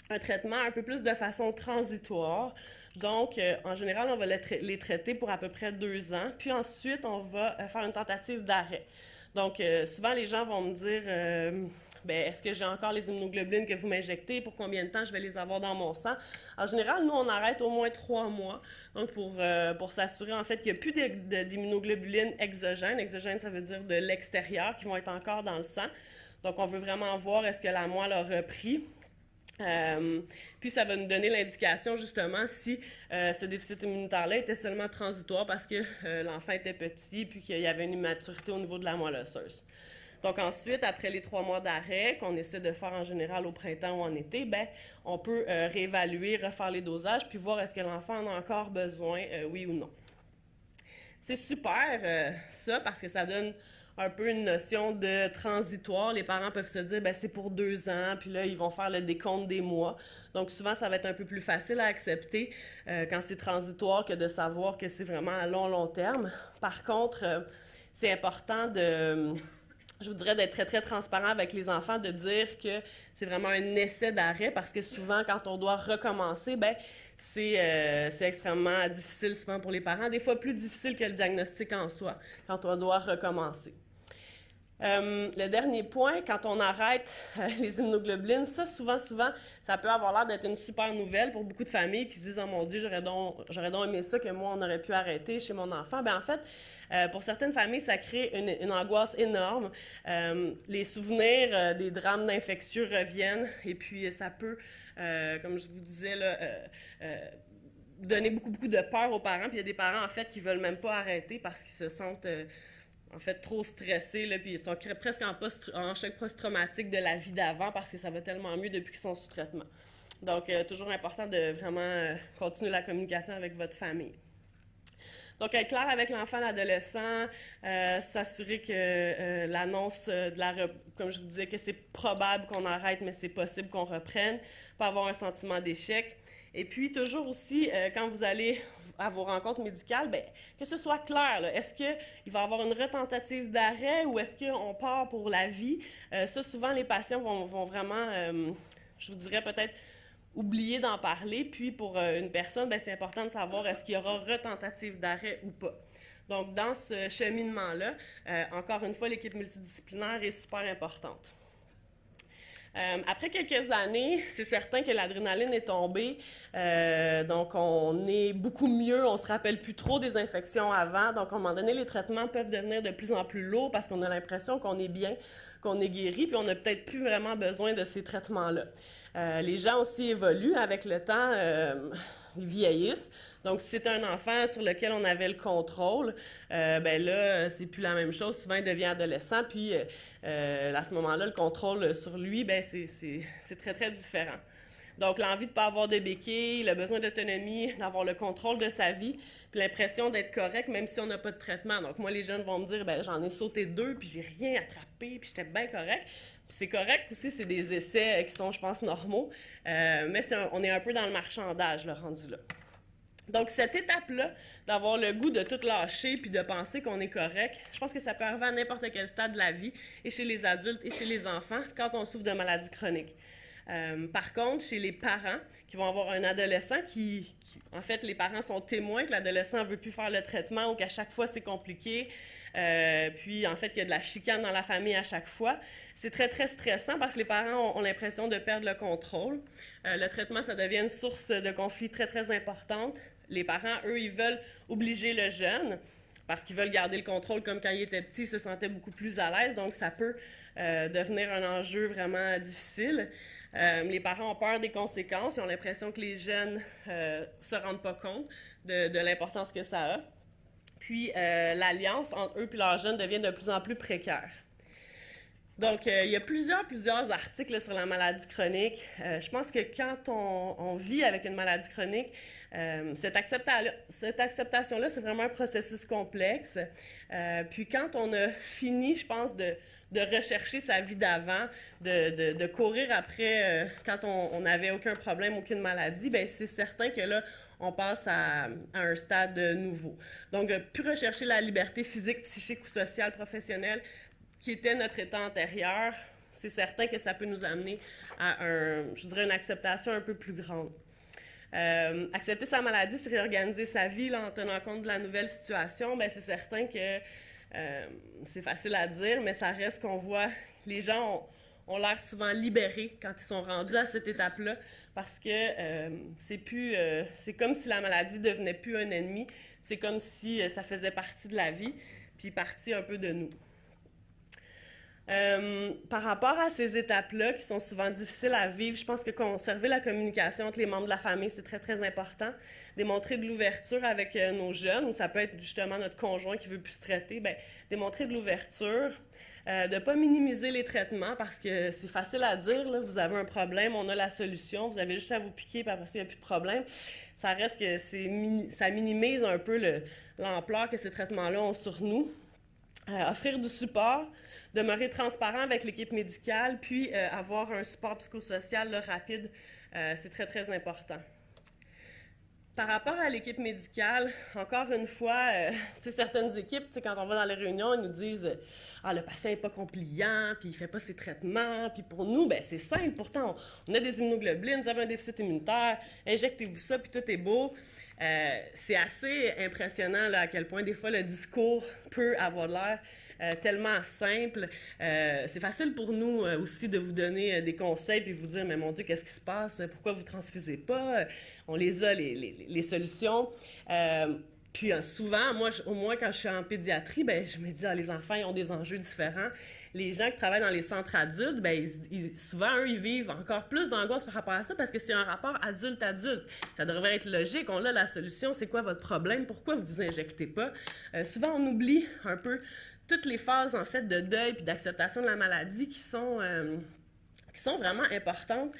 un traitement un peu plus de façon transitoire. Donc, en général, on va les traiter pour à peu près 2 ans. Puis ensuite, on va faire une tentative d'arrêt. Donc, souvent, les gens vont me dire est-ce que j'ai encore les immunoglobulines que vous m'injectez? Pour combien de temps je vais les avoir dans mon sang? En général, nous, on arrête au moins 3 mois. Donc, pour s'assurer, en fait, qu'il n'y a plus d'immunoglobulines exogènes. Exogènes, ça veut dire de l'extérieur, qui vont être encore dans le sang. Donc, on veut vraiment voir est-ce que la moelle a repris. Puis ça va nous donner l'indication justement si ce déficit immunitaire-là était seulement transitoire parce que l'enfant était petit puis qu'il y avait une immaturité au niveau de la moelle osseuse. Donc ensuite, après les 3 mois d'arrêt, qu'on essaie de faire en général au printemps ou en été, on peut réévaluer, refaire les dosages puis voir est-ce que l'enfant en a encore besoin, oui ou non. C'est super ça parce que ça donne un peu une notion de transitoire. Les parents peuvent se dire, c'est pour 2 ans, puis là, ils vont faire le décompte des mois. Donc, souvent, ça va être un peu plus facile à accepter quand c'est transitoire que de savoir que c'est vraiment à long terme. Par contre, c'est important je vous dirais d'être très, très transparent avec les enfants, de dire que c'est vraiment un essai d'arrêt, parce que souvent, quand on doit recommencer, c'est extrêmement difficile souvent pour les parents, des fois plus difficile que le diagnostic en soi, quand on doit recommencer. Le dernier point, quand on arrête les immunoglobulines, ça, souvent, ça peut avoir l'air d'être une super nouvelle pour beaucoup de familles qui se disent « Oh mon Dieu, j'aurais donc aimé ça que moi, on aurait pu arrêter chez mon enfant. » En fait, pour certaines familles, ça crée une angoisse énorme. Les souvenirs des drames d'infectieux reviennent et puis ça peut, comme je vous disais, là, donner beaucoup de peur aux parents. Puis il y a des parents, en fait, qui veulent même pas arrêter parce qu'ils se sentent en fait trop stressés, là, puis ils sont presque en choc post-traumatique de la vie d'avant parce que ça va tellement mieux depuis qu'ils sont sous traitement. Donc, toujours important de vraiment continuer la communication avec votre famille. Donc, être clair avec l'enfant, l'adolescent, s'assurer que l'annonce comme je vous disais, que c'est probable qu'on arrête, mais c'est possible qu'on reprenne, pas avoir un sentiment d'échec. Et puis, toujours aussi, quand vous allez à vos rencontres médicales, que ce soit clair. Est-ce qu'il va y avoir une retentative d'arrêt ou est-ce qu'on part pour la vie? Ça, souvent, les patients vont vraiment, je vous dirais peut-être, oublier d'en parler. Puis, pour une personne, c'est important de savoir est-ce qu'il y aura retentative d'arrêt ou pas. Donc, dans ce cheminement-là, encore une fois, l'équipe multidisciplinaire est super importante. Après quelques années, c'est certain que l'adrénaline est tombée, donc on est beaucoup mieux, on se rappelle plus trop des infections avant, donc à un moment donné, les traitements peuvent devenir de plus en plus lourds parce qu'on a l'impression qu'on est bien, qu'on est guéri, puis on n'a peut-être plus vraiment besoin de ces traitements-là. Les gens aussi évoluent avec le temps, ils vieillissent. Donc, si c'est un enfant sur lequel on avait le contrôle, ben là, c'est plus la même chose. Souvent, il devient adolescent, puis à ce moment-là, le contrôle sur lui, ben c'est très, très différent. Donc, l'envie de ne pas avoir de béquilles, le besoin d'autonomie, d'avoir le contrôle de sa vie, puis l'impression d'être correct même si on n'a pas de traitement. Donc, moi, les jeunes vont me dire, ben j'en ai sauté 2, puis j'ai rien attrapé, puis j'étais bien correct. Puis c'est correct aussi, c'est des essais qui sont, je pense, normaux, mais on est un peu dans le marchandage, le rendu là. Donc, cette étape-là, d'avoir le goût de tout lâcher puis de penser qu'on est correct, je pense que ça peut arriver à n'importe quel stade de la vie, et chez les adultes et chez les enfants, quand on souffre de maladies chroniques. Par contre, chez les parents qui vont avoir un adolescent en fait, les parents sont témoins que l'adolescent ne veut plus faire le traitement ou qu'à chaque fois, c'est compliqué. Puis, en fait, qu'il y a de la chicane dans la famille à chaque fois. C'est très, très stressant parce que les parents ont l'impression de perdre le contrôle. Le traitement, ça devient une source de conflit très, très importante. Les parents, eux, ils veulent obliger le jeune parce qu'ils veulent garder le contrôle comme quand il était petit, il se sentait beaucoup plus à l'aise. Donc, ça peut devenir un enjeu vraiment difficile. Les parents ont peur des conséquences. Ils ont l'impression que les jeunes ne se rendent pas compte de l'importance que ça a. Puis, l'alliance entre eux et leurs jeunes devient de plus en plus précaire. Donc, il y a plusieurs articles sur la maladie chronique. Je pense que quand on vit avec une maladie chronique, cette acceptation-là, c'est vraiment un processus complexe. Puis quand on a fini, je pense, de rechercher sa vie d'avant, de courir après quand on n'avait aucun problème, aucune maladie, bien, c'est certain que là, on passe à un stade nouveau. Donc, plus rechercher la liberté physique, psychique ou sociale, professionnelle, qui était notre état antérieur, c'est certain que ça peut nous amener à une acceptation un peu plus grande. Accepter sa maladie, c'est réorganiser sa vie là, en tenant compte de la nouvelle situation. Bien, c'est certain que c'est facile à dire, mais ça reste qu'on voit, les gens ont l'air souvent libérés quand ils sont rendus à cette étape-là, parce que c'est comme si la maladie devenait plus un ennemi, c'est comme si ça faisait partie de la vie, puis partie un peu de nous. Par rapport à ces étapes-là, qui sont souvent difficiles à vivre, je pense que conserver la communication entre les membres de la famille, c'est très, très important. Démontrer de l'ouverture avec nos jeunes, ou ça peut être justement notre conjoint qui veut plus se traiter, bien, démontrer de l'ouverture, de ne pas minimiser les traitements, parce que c'est facile à dire, là, vous avez un problème, on a la solution, vous avez juste à vous piquer, puis après ça, il n'y a plus de problème. Ça reste que ça minimise un peu l'ampleur que ces traitements-là ont sur nous. Offrir du support, demeurer transparent avec l'équipe médicale, puis avoir un support psychosocial là, rapide, c'est très, très important. Par rapport à l'équipe médicale, encore une fois, certaines équipes, quand on va dans les réunions, ils nous disent « Ah, le patient n'est pas compliant, puis il ne fait pas ses traitements. » Puis pour nous, ben, c'est simple. Pourtant, on a des immunoglobulines, vous avez un déficit immunitaire, injectez-vous ça, puis tout est beau. C'est assez impressionnant là, à quel point des fois le discours peut avoir l'air tellement simple. C'est facile pour nous aussi de vous donner des conseils puis vous dire, mais mon Dieu, qu'est-ce qui se passe? Pourquoi vous ne transfusez pas? On les a, les solutions. Puis souvent, moi, au moins quand je suis en pédiatrie, ben, je me dis, les enfants, ils ont des enjeux différents. Les gens qui travaillent dans les centres adultes, ben, souvent, eux, ils vivent encore plus d'angoisse par rapport à ça parce que c'est un rapport adulte-adulte. Ça devrait être logique. On a la solution. C'est quoi votre problème? Pourquoi vous vous injectez pas? Souvent, on oublie un peu toutes les phases, en fait, de deuil puis d'acceptation de la maladie qui sont vraiment importantes.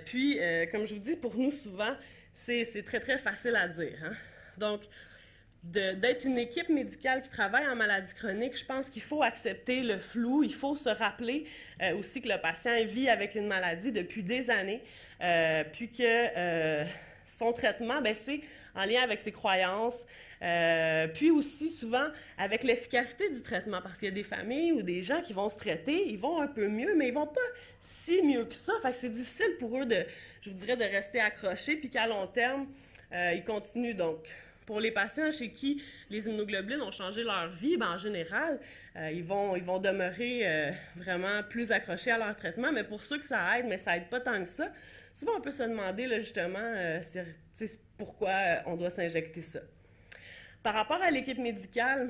Puis, comme je vous dis, pour nous, souvent, c'est très, très facile à dire. Hein? Donc, d'être une équipe médicale qui travaille en maladie chronique, je pense qu'il faut accepter le flou, il faut se rappeler aussi que le patient vit avec une maladie depuis des années, puis que son traitement, ben, c'est en lien avec ses croyances, puis aussi souvent avec l'efficacité du traitement, parce qu'il y a des familles ou des gens qui vont se traiter, ils vont un peu mieux, mais ils vont pas si mieux que ça, fait que c'est difficile pour eux je vous dirais, de rester accrochés, puis qu'à long terme, ils continuent donc. Pour les patients chez qui les immunoglobulines ont changé leur vie, ben, en général, ils vont demeurer vraiment plus accrochés à leur traitement. Mais pour ceux que ça aide, mais ça aide pas tant que ça, souvent on peut se demander là, justement pourquoi on doit s'injecter ça. Par rapport à l'équipe médicale,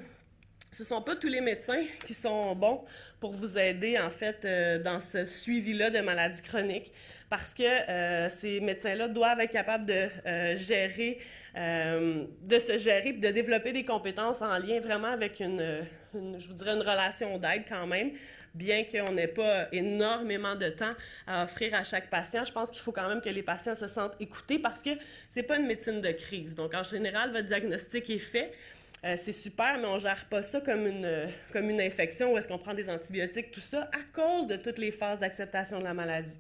ce ne sont pas tous les médecins qui sont bons pour vous aider, en fait, dans ce suivi-là de maladies chroniques, parce que ces médecins-là doivent être capables de gérer, de se gérer, puis de développer des compétences en lien vraiment avec je vous dirais, une relation d'aide quand même, bien qu'on n'ait pas énormément de temps à offrir à chaque patient. Je pense qu'il faut quand même que les patients se sentent écoutés parce que c'est pas une médecine de crise. Donc, en général, votre diagnostic est fait. C'est super, mais on ne gère pas ça comme une infection où est-ce qu'on prend des antibiotiques, tout ça, à cause de toutes les phases d'acceptation de la maladie.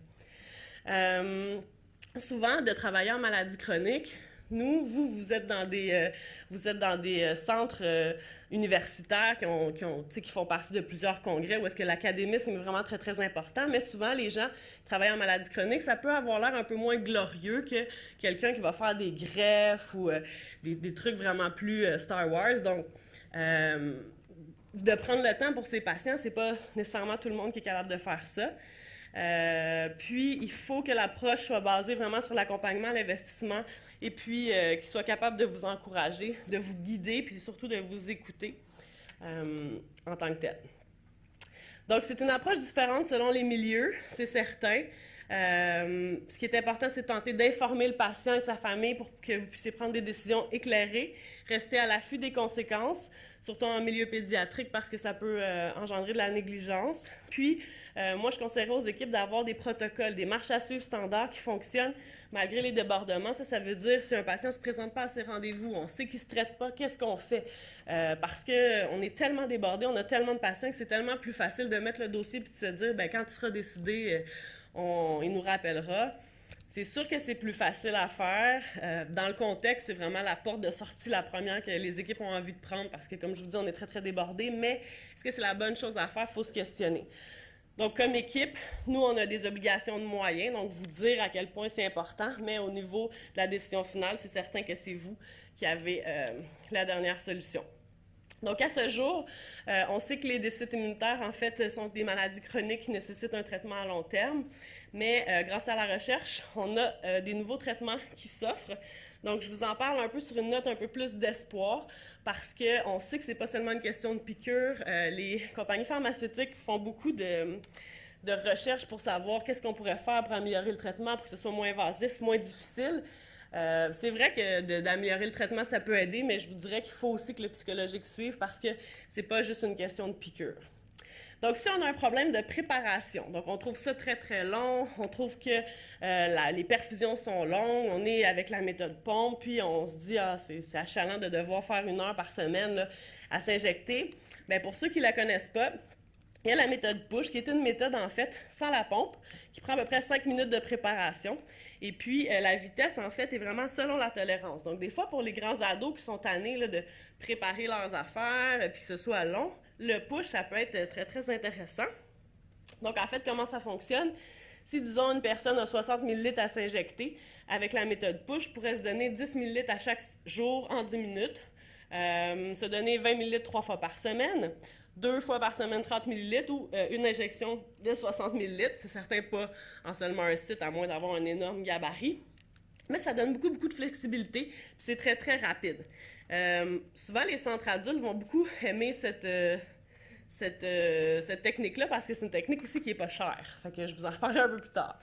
Souvent, de travailler en maladie chronique, vous êtes dans des centres universitaires qui font partie de plusieurs congrès où est-ce que l'académisme est vraiment très, très important, mais souvent, les gens qui travaillent en maladie chronique, ça peut avoir l'air un peu moins glorieux que quelqu'un qui va faire des greffes ou des trucs vraiment plus Star Wars. Donc, de prendre le temps pour ces patients, c'est pas nécessairement tout le monde qui est capable de faire ça. Puis, il faut que l'approche soit basée vraiment sur l'accompagnement, l'investissement, et puis qu'il soit capable de vous encourager, de vous guider, puis surtout de vous écouter en tant que tel. Donc, c'est une approche différente selon les milieux, c'est certain. Ce qui est important, c'est de tenter d'informer le patient et sa famille pour que vous puissiez prendre des décisions éclairées, rester à l'affût des conséquences, surtout en milieu pédiatrique parce que ça peut engendrer de la négligence. Puis, moi, je conseillerais aux équipes d'avoir des protocoles, des marches à suivre standards qui fonctionnent malgré les débordements. Ça veut dire si un patient ne se présente pas à ses rendez-vous, on sait qu'il ne se traite pas, qu'est-ce qu'on fait? Parce qu'on est tellement débordé, on a tellement de patients que c'est tellement plus facile de mettre le dossier puis de se dire, bien, quand il sera décidé, il nous rappellera. C'est sûr que c'est plus facile à faire. Dans le contexte, c'est vraiment la porte de sortie, la première que les équipes ont envie de prendre parce que, comme je vous dis, on est très, très débordés. Mais est-ce que c'est la bonne chose à faire? Il faut se questionner. Donc, comme équipe, nous, on a des obligations de moyens, donc vous dire à quel point c'est important, mais au niveau de la décision finale, c'est certain que c'est vous qui avez la dernière solution. Donc, à ce jour, on sait que les déficits immunitaires, en fait, sont des maladies chroniques qui nécessitent un traitement à long terme, mais grâce à la recherche, on a des nouveaux traitements qui s'offrent. Donc, je vous en parle un peu sur une note un peu plus d'espoir parce qu'on sait que ce n'est pas seulement une question de piqûre. Les compagnies pharmaceutiques font beaucoup de recherches pour savoir qu'est-ce qu'on pourrait faire pour améliorer le traitement, pour que ce soit moins invasif, moins difficile. C'est vrai que d'améliorer le traitement, ça peut aider, mais je vous dirais qu'il faut aussi que le psychologique suive parce que c'est pas juste une question de piqûre. Donc, si on a un problème de préparation, donc on trouve ça très, très long, on trouve que les perfusions sont longues, on est avec la méthode pompe, puis on se dit, c'est achalant de devoir faire 1 heure par semaine là, à s'injecter. Bien, pour ceux qui ne la connaissent pas, il y a la méthode push, qui est une méthode, en fait, sans la pompe, qui prend à peu près 5 minutes de préparation. Et puis, la vitesse, en fait, est vraiment selon la tolérance. Donc, des fois, pour les grands ados qui sont tannés là, de préparer leurs affaires, puis que ce soit long, le push, ça peut être très, très intéressant. Donc, en fait, comment ça fonctionne? Si, disons, une personne a 60 ml à s'injecter, avec la méthode push, pourrait se donner 10 ml à chaque jour en 10 minutes, se donner 20 ml 3 fois par semaine, 2 fois par semaine 30 ml ou une injection de 60 ml. C'est certain pas en seulement un site, à moins d'avoir un énorme gabarit. Mais ça donne beaucoup, beaucoup de flexibilité, puis c'est très, très rapide. Souvent, les centres adultes vont beaucoup aimer cette technique-là parce que c'est une technique aussi qui n'est pas chère. Fait que je vous en parlerai un peu plus tard.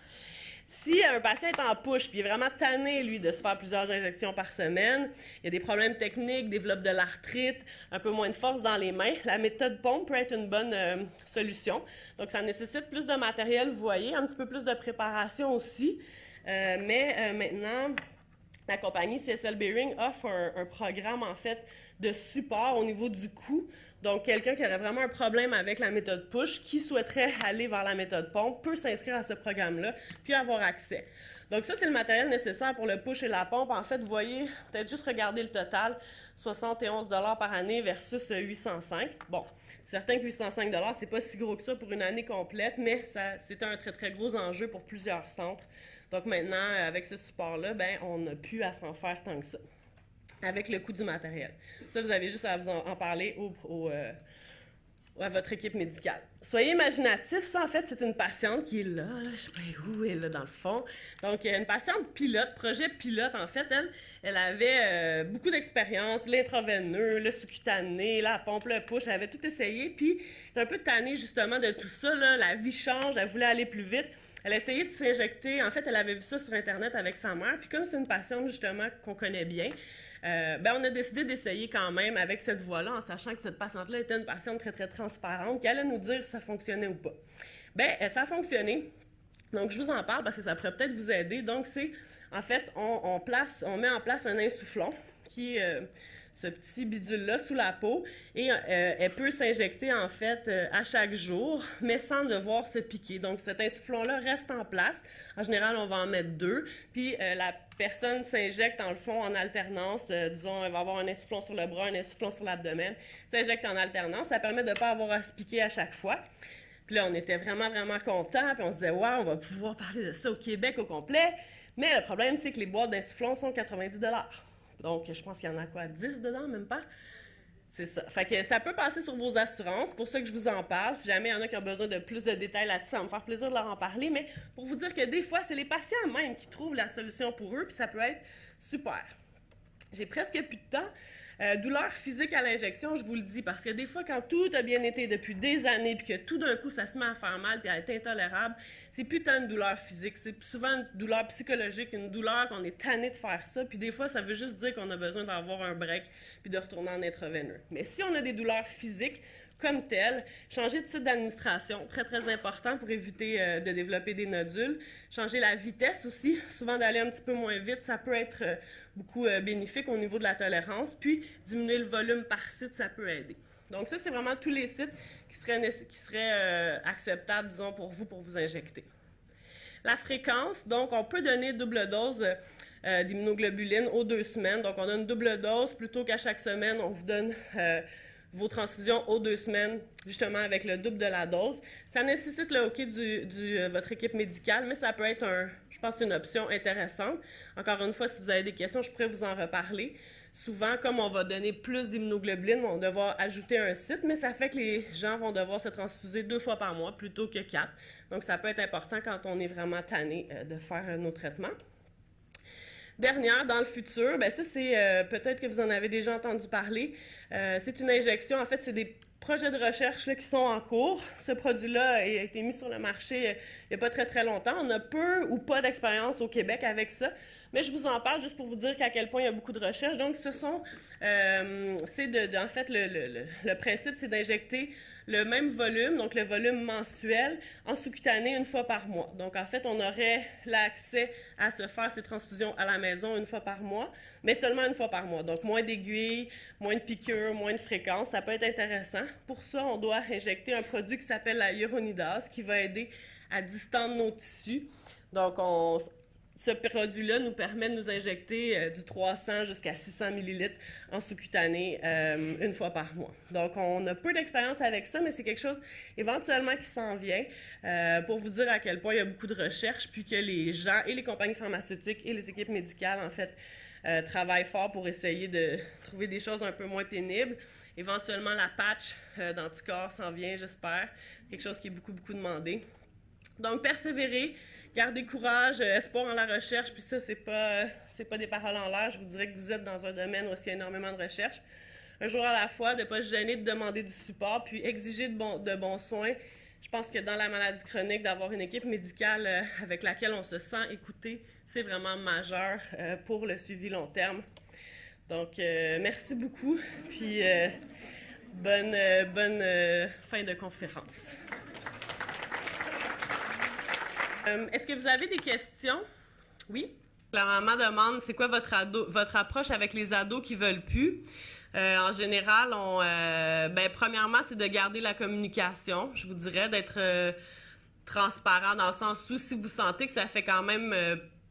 Si un patient est en push puis il est vraiment tanné, lui, de se faire plusieurs injections par semaine, il y a des problèmes techniques, développe de l'arthrite, un peu moins de force dans les mains, la méthode pompe peut être une bonne solution. Donc, ça nécessite plus de matériel, vous voyez, un petit peu plus de préparation aussi. Mais maintenant, la compagnie CSL Behring offre un programme, en fait, de support au niveau du coût. Donc, quelqu'un qui aurait vraiment un problème avec la méthode push, qui souhaiterait aller vers la méthode pompe, peut s'inscrire à ce programme-là, puis avoir accès. Donc, ça, c'est le matériel nécessaire pour le push et la pompe. En fait, vous voyez, peut-être juste regarder le total, 71 $ par année versus 805. Bon, c'est certain que 805 $, c'est pas si gros que ça pour une année complète, mais c'était un très, très gros enjeu pour plusieurs centres. Donc, maintenant, avec ce support-là, ben, on n'a plus à s'en faire tant que ça, avec le coût du matériel. Ça, vous avez juste à vous en parler ou à votre équipe médicale. Soyez imaginatif, ça en fait c'est une patiente qui est là, je sais pas où elle est là dans le fond. Donc une patiente pilote, projet pilote en fait, elle avait beaucoup d'expérience, l'intraveineux, le sous-cutané, la pompe, le push, elle avait tout essayé, puis elle est un peu tannée justement de tout ça, là, la vie change, elle voulait aller plus vite. Elle a essayé de s'injecter, en fait elle avait vu ça sur internet avec sa mère, puis comme c'est une patiente justement qu'on connaît bien, on a décidé d'essayer quand même avec cette voie-là, en sachant que cette patiente-là était une patiente très, très transparente, qui allait nous dire si ça fonctionnait ou pas. Ça a fonctionné. Donc, je vous en parle parce que ça pourrait peut-être vous aider. Donc, c'est, en fait, on met en place un insufflon qui est ce petit bidule-là sous la peau et elle peut s'injecter, en fait, à chaque jour, mais sans devoir se piquer. Donc, cet insufflon-là reste en place. En général, on va en mettre 2. Puis, la personne s'injecte, dans le fond, en alternance. Disons, elle va avoir un insufflon sur le bras, un insufflon sur l'abdomen. S'injecte en alternance. Ça permet de ne pas avoir à se piquer à chaque fois. Puis là, on était vraiment, vraiment contents. Puis on se disait, wow, on va pouvoir parler de ça au Québec au complet. Mais le problème, c'est que les boîtes d'insufflons sont 90 $. Donc, je pense qu'il y en a quoi, 10 dedans, même pas? C'est ça. Fait que ça peut passer sur vos assurances. C'est pour ça que je vous en parle. Si jamais il y en a qui ont besoin de plus de détails là-dessus, ça va me faire plaisir de leur en parler. Mais pour vous dire que des fois, c'est les patients même qui trouvent la solution pour eux, puis ça peut être super. J'ai presque plus de temps. Douleur physique à l'injection, je vous le dis, parce que des fois, quand tout a bien été depuis des années, puis que tout d'un coup, ça se met à faire mal, puis à être intolérable, c'est putain de douleur physique. C'est souvent une douleur psychologique, une douleur qu'on est tanné de faire ça, puis des fois, ça veut juste dire qu'on a besoin d'avoir un break, puis de retourner en intraveineux. Mais si on a des douleurs physiques, comme tel, changer de site d'administration, très, très important pour éviter de développer des nodules. Changer la vitesse aussi, souvent d'aller un petit peu moins vite, ça peut être beaucoup bénéfique au niveau de la tolérance. Puis, diminuer le volume par site, ça peut aider. Donc ça, c'est vraiment tous les sites qui seraient acceptables, disons, pour vous injecter. La fréquence, donc on peut donner double dose d'immunoglobuline aux 2 semaines. Donc on donne double dose plutôt qu'à chaque semaine, on vous donne vos transfusions aux 2 semaines, justement avec le double de la dose. Ça nécessite le OK de votre équipe médicale, mais ça peut être, je pense, une option intéressante. Encore une fois, si vous avez des questions, je pourrais vous en reparler. Souvent, comme on va donner plus d'immunoglobuline, on va devoir ajouter un site, mais ça fait que les gens vont devoir se transfuser 2 fois par mois plutôt que 4. Donc, ça peut être important quand on est vraiment tanné de faire nos traitements. Dernière, dans le futur, ça c'est peut-être que vous en avez déjà entendu parler. C'est une injection, en fait, c'est des projets de recherche là, qui sont en cours. Ce produit-là a été mis sur le marché il n'y a pas très très longtemps. On a peu ou pas d'expérience au Québec avec ça, mais je vous en parle juste pour vous dire qu'à quel point il y a beaucoup de recherches. Donc, en fait, le principe, c'est d'injecter le même volume, donc le volume mensuel, en sous-cutané 1 fois par mois. Donc, en fait, on aurait l'accès à se faire ces transfusions à la maison 1 fois par mois, mais seulement 1 fois par mois. Donc, moins d'aiguilles, moins de piqûres, moins de fréquences, ça peut être intéressant. Pour ça, on doit injecter un produit qui s'appelle la hyaluronidase, qui va aider à distendre nos tissus. Donc, ce produit-là nous permet de nous injecter du 300 jusqu'à 600 ml en sous-cutané 1 fois par mois. Donc, on a peu d'expérience avec ça, mais c'est quelque chose éventuellement qui s'en vient pour vous dire à quel point il y a beaucoup de recherches, puis que les gens et les compagnies pharmaceutiques et les équipes médicales, en fait, travaillent fort pour essayer de trouver des choses un peu moins pénibles. Éventuellement, la patch d'anticorps s'en vient, j'espère. Quelque chose qui est beaucoup, beaucoup demandé. Donc, persévérer, garder courage, espoir en la recherche, puis ça, c'est pas des paroles en l'air. Je vous dirais que vous êtes dans un domaine où il y a énormément de recherche. Un jour à la fois, de ne pas se gêner de demander du support, puis exiger de bons soins. Je pense que dans la maladie chronique, d'avoir une équipe médicale avec laquelle on se sent écouté, c'est vraiment majeur pour le suivi long terme. Donc, merci beaucoup, puis bonne fin de conférence. Est-ce que vous avez des questions? Oui? La maman demande, c'est quoi votre approche avec les ados qui veulent plus? En général, premièrement, c'est de garder la communication, je vous dirais, d'être transparent dans le sens où si vous sentez que ça fait quand même...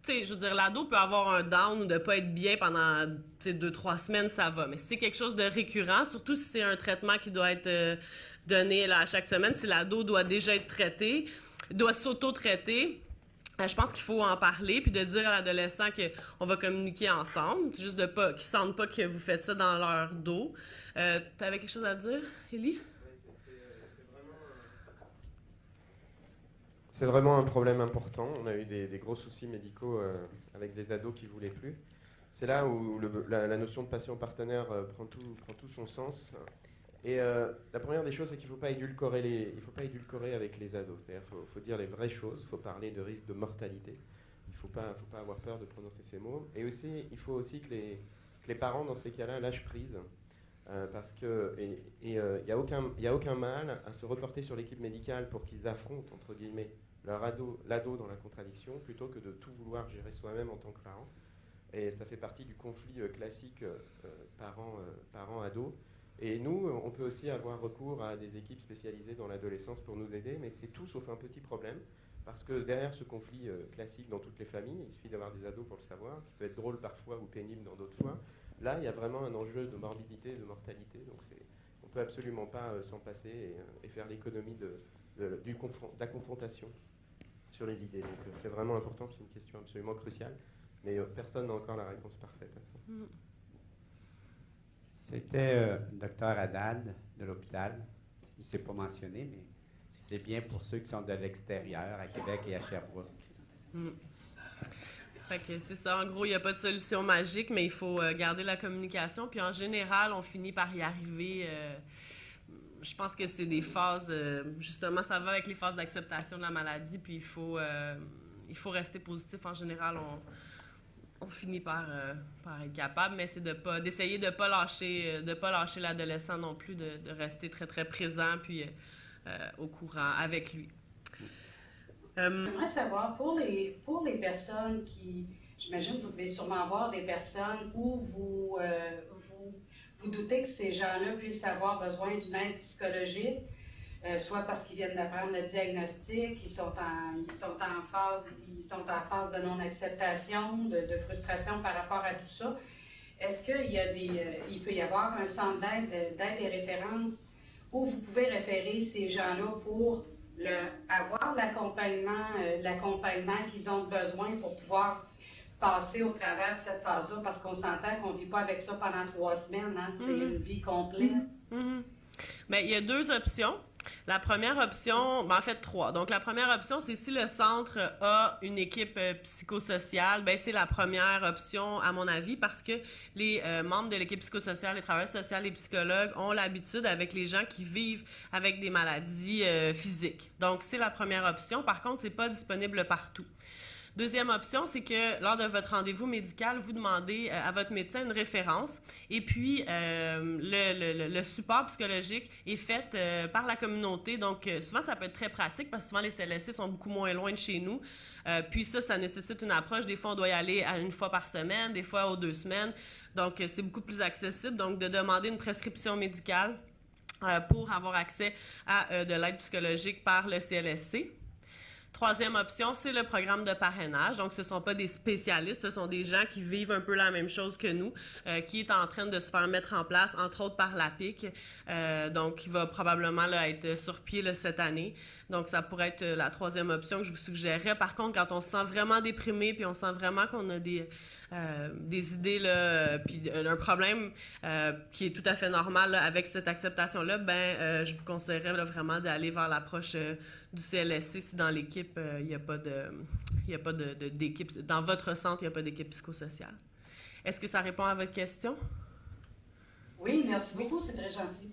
je veux dire, l'ado peut avoir un down ou de ne pas être bien pendant 2-3 semaines, ça va. Mais si c'est quelque chose de récurrent, surtout si c'est un traitement qui doit être donné là, à chaque semaine, si l'ado doit déjà être traité, doit s'auto-traiter, je pense qu'il faut en parler puis de dire à l'adolescent qu'on va communiquer ensemble, juste de pas qu'ils sentent pas que vous faites ça dans leur dos. Tu avais quelque chose à dire, Élie? Oui, C'est vraiment un problème important. On a eu des gros soucis médicaux avec des ados qui ne voulaient plus. C'est là où la notion de patient partenaire prend tout son sens. Et la première des choses, c'est qu'il ne faut pas édulcorer avec les ados. C'est-à-dire qu'il faut dire les vraies choses, il faut parler de risque de mortalité. Il ne faut pas avoir peur de prononcer ces mots. Et aussi, il faut aussi que les parents, dans ces cas-là, lâchent prise. Parce que y a aucun mal à se reporter sur l'équipe médicale pour qu'ils affrontent, entre guillemets, l'ado dans la contradiction, plutôt que de tout vouloir gérer soi-même en tant que parent. Et ça fait partie du conflit classique parent-ado. Et nous, on peut aussi avoir recours à des équipes spécialisées dans l'adolescence pour nous aider, mais c'est tout sauf un petit problème, parce que derrière ce conflit classique dans toutes les familles, il suffit d'avoir des ados pour le savoir, qui peut être drôle parfois ou pénible dans d'autres fois. Là, il y a vraiment un enjeu de morbidité, de mortalité, donc on ne peut absolument pas s'en passer et faire l'économie de la confrontation sur les idées. Donc c'est vraiment important, c'est une question absolument cruciale, mais personne n'a encore la réponse parfaite à ça. C'était le docteur Haddad de l'hôpital. Il ne s'est pas mentionné, mais c'est bien pour ceux qui sont de l'extérieur, à Québec et à Sherbrooke. Fait que c'est ça. En gros, il n'y a pas de solution magique, mais il faut garder la communication. Puis en général, on finit par y arriver. Je pense que c'est des phases... justement, ça va avec les phases d'acceptation de la maladie. Puis il faut rester positif. En général, on finit par être capable, mais c'est d'essayer de pas lâcher l'adolescent non plus, de rester très, très présent, puis au courant avec lui. J'aimerais savoir, pour les personnes qui, j'imagine que vous devez sûrement avoir des personnes où vous doutez que ces gens-là puissent avoir besoin d'une aide psychologique, soit parce qu'ils viennent d'apprendre le diagnostic, ils sont en phase de non-acceptation, de frustration par rapport à tout ça. Est-ce qu'il peut y avoir un centre d'aide et référence où vous pouvez référer ces gens-là pour avoir l'accompagnement qu'ils ont besoin pour pouvoir passer au travers de cette phase-là, parce qu'on s'entend qu'on ne vit pas avec ça pendant 3 semaines, hein? C'est une vie complète. Bien, il y a 2 options. La première option, en fait 3. Donc, la première option, c'est si le centre a une équipe psychosociale, bien, c'est la première option, à mon avis, parce que les membres de l'équipe psychosociale, les travailleurs sociaux, les psychologues ont l'habitude avec les gens qui vivent avec des maladies physiques. Donc, c'est la première option. Par contre, c'est pas disponible partout. Deuxième option, c'est que lors de votre rendez-vous médical, vous demandez à votre médecin une référence et puis le support psychologique est fait par la communauté. Donc, souvent, ça peut être très pratique parce que souvent, les CLSC sont beaucoup moins loin de chez nous. Puis ça nécessite une approche. Des fois, on doit y aller une fois par semaine, des fois aux 2 semaines. Donc, c'est beaucoup plus accessible. Donc, de demander une prescription médicale pour avoir accès à de l'aide psychologique par le CLSC. Troisième option, c'est le programme de parrainage. Donc, ce ne sont pas des spécialistes, ce sont des gens qui vivent un peu la même chose que nous, qui est en train de se faire mettre en place, entre autres par l'APIC, donc qui va probablement être sur pied cette année. Donc, ça pourrait être la troisième option que je vous suggérerais. Par contre, quand on se sent vraiment déprimé, puis on sent vraiment qu'on a des idées, là, puis un problème qui est tout à fait normal là, avec cette acceptation-là, je vous conseillerais là, vraiment d'aller vers l'approche du CLSC si dans l'équipe, il n'y a pas d'équipe, dans votre centre, il n'y a pas d'équipe psychosociale. Est-ce que ça répond à votre question? Oui, merci beaucoup, c'est très gentil.